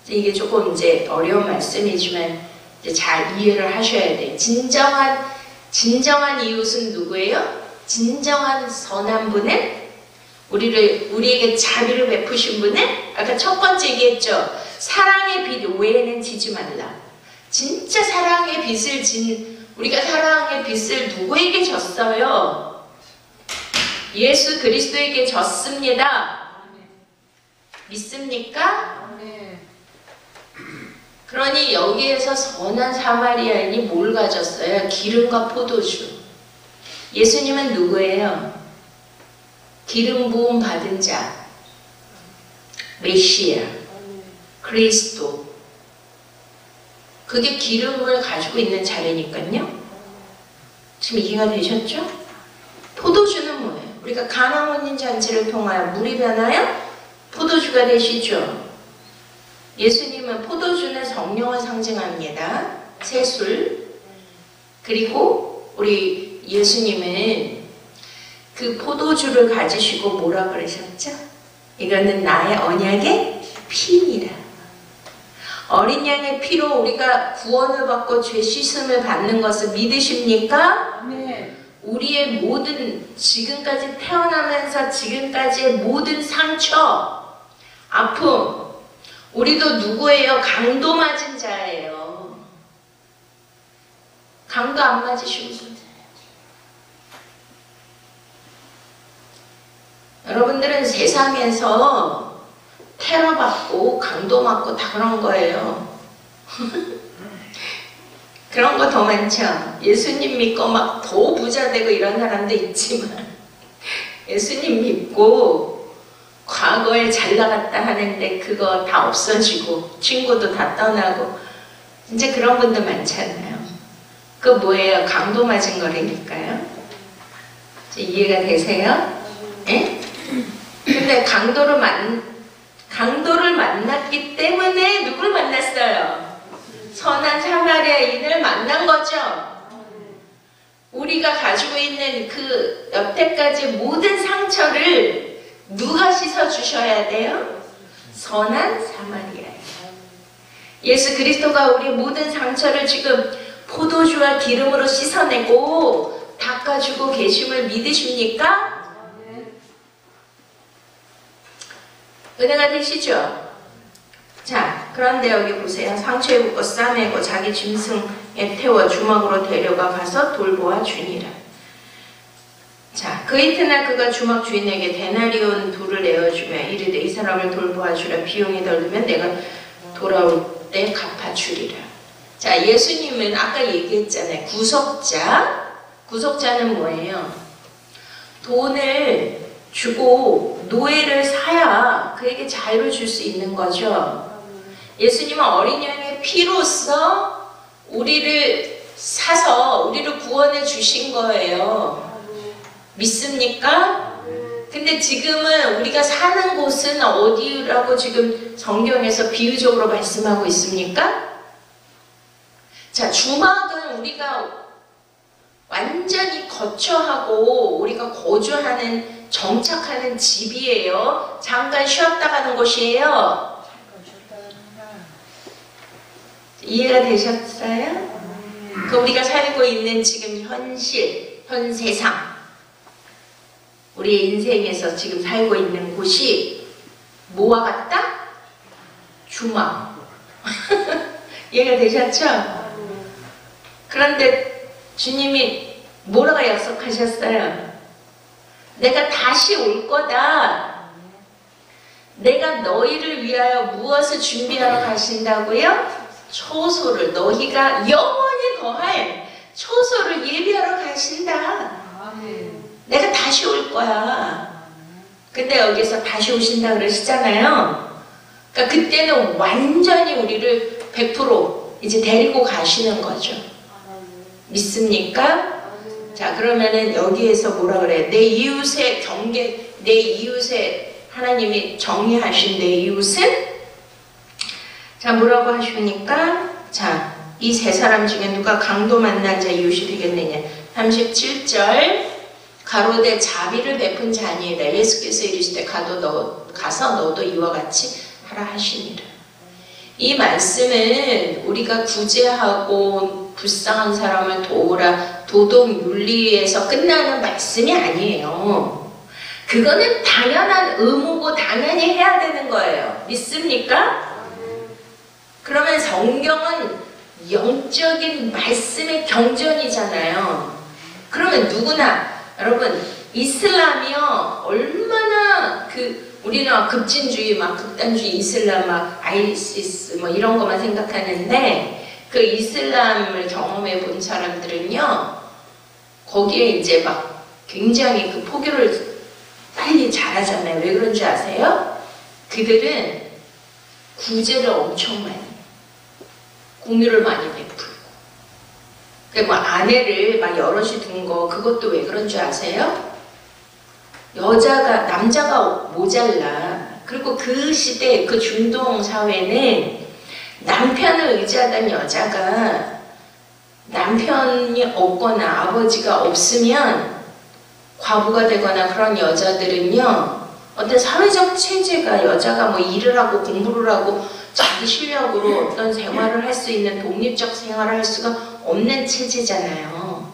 Speaker 1: 이게 조금 이제 어려운 말씀이지만 이제 잘 이해를 하셔야 돼요. 진정한 이웃은 누구예요? 진정한 선한 분은 우리에게 자비를 베푸신 분은 아까 첫 번째 얘기했죠. 사랑의 빛 외에는 지지 말라. 진짜 사랑의 빛을 우리가 사랑의 빛을 누구에게 졌어요? 예수 그리스도에게 졌습니다. 믿습니까? 그러니 여기에서 선한 사마리아인이 뭘 가졌어요? 기름과 포도주. 예수님은 누구예요? 기름 부음 받은 자, 메시아, 그리스도. 그게 기름을 가지고 있는 자리니까요. 지금 이해가 되셨죠? 포도주는 뭐예요? 우리가 가나 혼인 잔치를 통하여 물이 변하여 포도주가 되시죠. 예수님은 포도주는 성령을 상징합니다. 새술. 그리고 우리 예수님은 그 포도주를 가지시고 뭐라 그러셨죠? 이거는 나의 언약의 피니라. 어린 양의 피로 우리가 구원을 받고 죄 씻음을 받는 것을 믿으십니까?
Speaker 2: 네.
Speaker 1: 우리의 모든 지금까지 태어나면서 지금까지의 모든 상처, 아픔, 우리도 누구예요? 강도 맞은 자예요. 강도 안 맞으신 분. 여러분들은 세상에서 테러 받고 강도 맞고 다 그런 거예요. 그런 거 더 많죠. 예수님 믿고 막 더 부자 되고 이런 사람도 있지만 예수님 믿고 과거에 잘 나갔다 하는데 그거 다 없어지고 친구도 다 떠나고 진짜 그런 분들 많잖아요. 그 뭐예요? 강도 맞은 거라니까요. 이해가 되세요? 예? 근데 강도를 만났기 때문에 누굴 만났어요? 선한 사마리아인을 만난 거죠. 우리가 가지고 있는 그 여태까지 모든 상처를 누가 씻어주셔야 돼요? 선한 사마리아인. 예수 그리스도가 우리 모든 상처를 지금 포도주와 기름으로 씻어내고 닦아주고 계심을 믿으십니까? 은혜가 되시죠? 자, 그런데 여기 보세요. 상처에 묶어 싸매고 자기 짐승에 태워 주막으로 데려가 가서 돌보아 주니라. 자, 그 이튿날 그가 주막 주인에게 데나리온 둘을 내어주며 이르되 이 사람을 돌보아 주라. 비용이 덜 들면 내가 돌아올 때 갚아주리라. 자, 예수님은 아까 얘기했잖아요. 구속자. 구속자는 뭐예요? 돈을 주고 노예를 사야 그에게 자유를 줄 수 있는 거죠. 예수님은 어린 양의 피로써 우리를 사서 우리를 구원해 주신 거예요. 믿습니까? 근데 지금은 우리가 사는 곳은 어디라고 지금 성경에서 비유적으로 말씀하고 있습니까? 자, 주막은 우리가 완전히 거처하고 우리가 거주하는 정착하는 집이에요. 잠깐 쉬었다 가는 곳이에요. 이해가 되셨어요? 그 우리가 살고 있는 지금 현실, 현 세상, 우리 인생에서 지금 살고 있는 곳이 뭐와 같다? 주막. 이해가 되셨죠? 그런데 주님이 뭐라고 약속하셨어요? 내가 다시 올 거다. 내가 너희를 위하여 무엇을 준비하러 가신다고요? 초소를, 너희가 영원히 거할 초소를 예비하러 가신다. 내가 다시 올 거야. 근데 여기서 다시 오신다 그러시잖아요. 그러니까 그때는 완전히 우리를 100% 이제 데리고 가시는 거죠. 믿습니까? 자, 그러면은 여기에서 뭐라 그래요? 내 이웃의 경계, 내 이웃의 하나님이 정의하신 내 이웃은? 자, 뭐라고 하십니까? 자, 이 세 사람 중에 누가 강도 만난 자 이웃이 되겠느냐? 37절 가로되 자비를 베푼 자니이다. 예수께서 이르시되 가서 너도 이와 같이 하라 하시니라. 이 말씀은 우리가 구제하고 불쌍한 사람을 도우라 도덕 윤리에서 끝나는 말씀이 아니에요. 그거는 당연한 의무고 당연히 해야 되는 거예요. 믿습니까? 그러면 성경은 영적인 말씀의 경전이잖아요. 그러면 누구나 여러분 이슬람이요 얼마나 우리는 급진주의 막 극단주의 이슬람 막 아이시스 뭐 이런 것만 생각하는데 그 이슬람을 경험해 본 사람들은요 거기에 이제 막 굉장히 그 포교를 빨리 잘하잖아요. 왜 그런 줄 아세요? 그들은 구제를 엄청 많이 해요. 공유를 많이 베풀고 뭐 아내를 막 여럿이 둔 거 그것도 왜 그런 줄 아세요? 남자가 모자라. 그리고 그 시대 그 중동 사회는 남편을 의지하던 여자가 남편이 없거나 아버지가 없으면 과부가 되거나 그런 여자들은요 어떤 사회적 체제가 여자가 뭐 일을 하고 공부를 하고 자기 실력으로 어떤 생활을 할 수 있는 독립적 생활을 할 수가 없는 체제잖아요.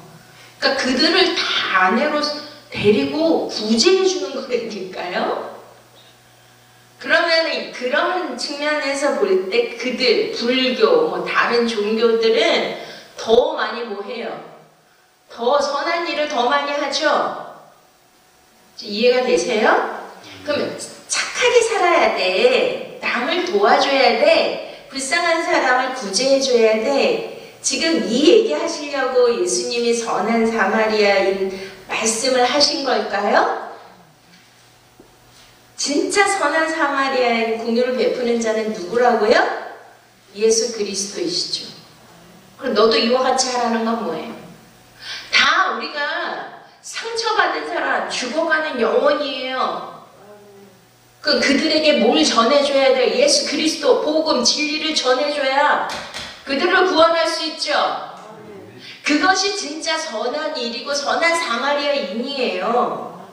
Speaker 1: 그러니까 그들을 다 아내로 데리고 구제해 주는 거니까요. 그러면 그런 측면에서 볼 때 그들 불교 뭐 다른 종교들은 더 많이 뭐 해요? 더 선한 일을 더 많이 하죠. 이해가 되세요? 그러면 착하게 살아야 돼. 남을 도와줘야 돼. 불쌍한 사람을 구제해줘야 돼. 지금 이 얘기 하시려고 예수님이 선한 사마리아인 말씀을 하신 걸까요? 진짜 선한 사마리아인 긍휼을 베푸는 자는 누구라고요? 예수 그리스도이시죠. 그럼 너도 이와 같이 하라는 건 뭐예요? 다 우리가 상처받은 사람, 죽어가는 영혼이에요. 그들에게 뭘 전해줘야 돼? 예수 그리스도, 복음, 진리를 전해줘야 그들을 구원할 수 있죠. 그것이 진짜 선한 일이고 선한 사마리아인이에요.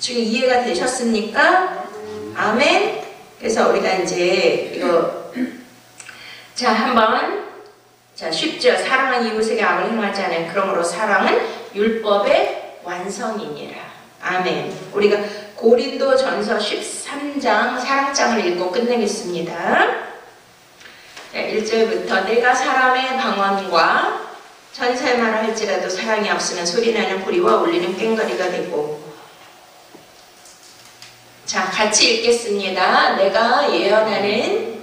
Speaker 1: 지금 이해가 되셨습니까? 아멘. 그래서 우리가 이제 이거 자 한번 쉽죠. 사랑은 이웃에게 악을 행하지 않아요. 그러므로 사랑은 율법의 완성이니라. 아멘. 우리가 고린도 전서 13장 사랑장을 읽고 끝내겠습니다. 1절부터 내가 사람의 방언과 천사의 말을 할지라도 사랑이 없으면 소리나는 부리와 울리는 꽹과리가 되고. 자, 같이 읽겠습니다. 내가 예언하는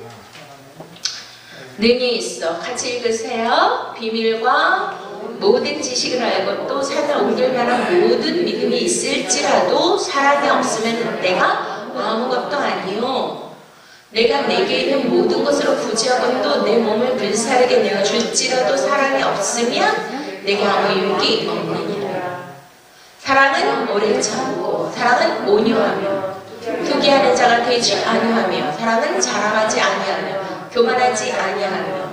Speaker 1: 능이 있어. 같이 읽으세요. 비밀과 모든 지식을 알고 또 산을 옮길 만한 모든 믿음이 있을지라도 사랑이 없으면 내가 아무것도 아니요. 내가 내게 있는 모든 것으로 부지하고 또 내 몸을 불사르게 내어줄지라도 사랑이 없으면 내가 아무 유익이 없느니라. 사랑은 오래 참고 사랑은 온유하며 투기하는 자가 되지 아니하며 사랑은 자랑하지 아니하며 교만하지 아니하며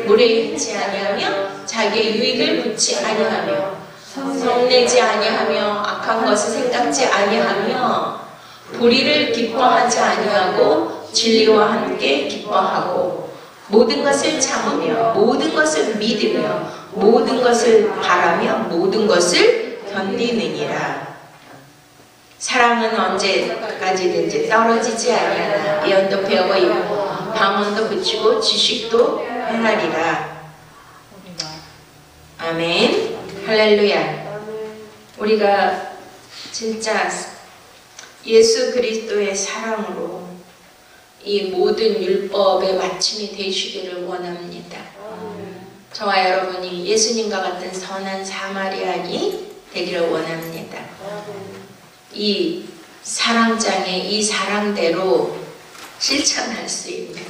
Speaker 1: 무례하지 아니하며 자기의 유익을 묻지 아니하며 성내지 아니하며 악한 것을 생각지 아니하며 불의를 기뻐하지 아니하고 진리와 함께 기뻐하고 모든 것을 참으며 모든 것을 믿으며 모든 것을 바라며 모든 것을 견디느니라. 사랑은 언제까지든지 떨어지지 아니하나 예언도 배우고 있고 방언도 붙이고 지식도 행하리라. 아멘. 할렐루야. 우리가 진짜 예수 그리스도의 사랑으로 이 모든 율법의 마침이 되시기를 원합니다. 저와 여러분이 예수님과 같은 선한 사마리아인이 되기를 원합니다. 이 사랑장의 이 사랑대로 실천할 수 있는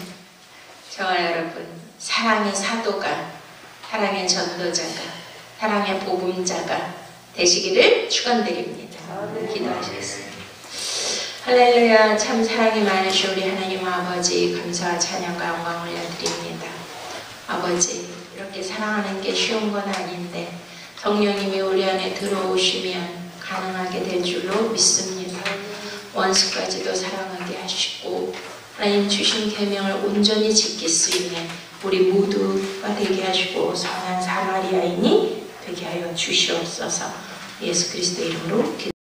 Speaker 1: 저와 여러분, 사랑의 사도가, 사랑의 전도자가, 사랑의 복음자가 되시기를 축원드립니다. 기도하시겠습니다. 할렐루야. 참 사랑이 많으신 우리 하나님 아버지, 감사와 찬양과 영광 올려드립니다. 아버지, 이렇게 사랑하는 게 쉬운 건 아닌데 성령님이 우리 안에 들어오시면 가능하게 될 줄로 믿습니다. 원수까지도 사랑하게 하시고 하나님 주신 계명을 온전히 지킬 수 있는 우리 모두가 되게 하시고 선한 사마리아인이 되게 하여 주시옵소서. 예수 그리스도 이름으로 기도합니다.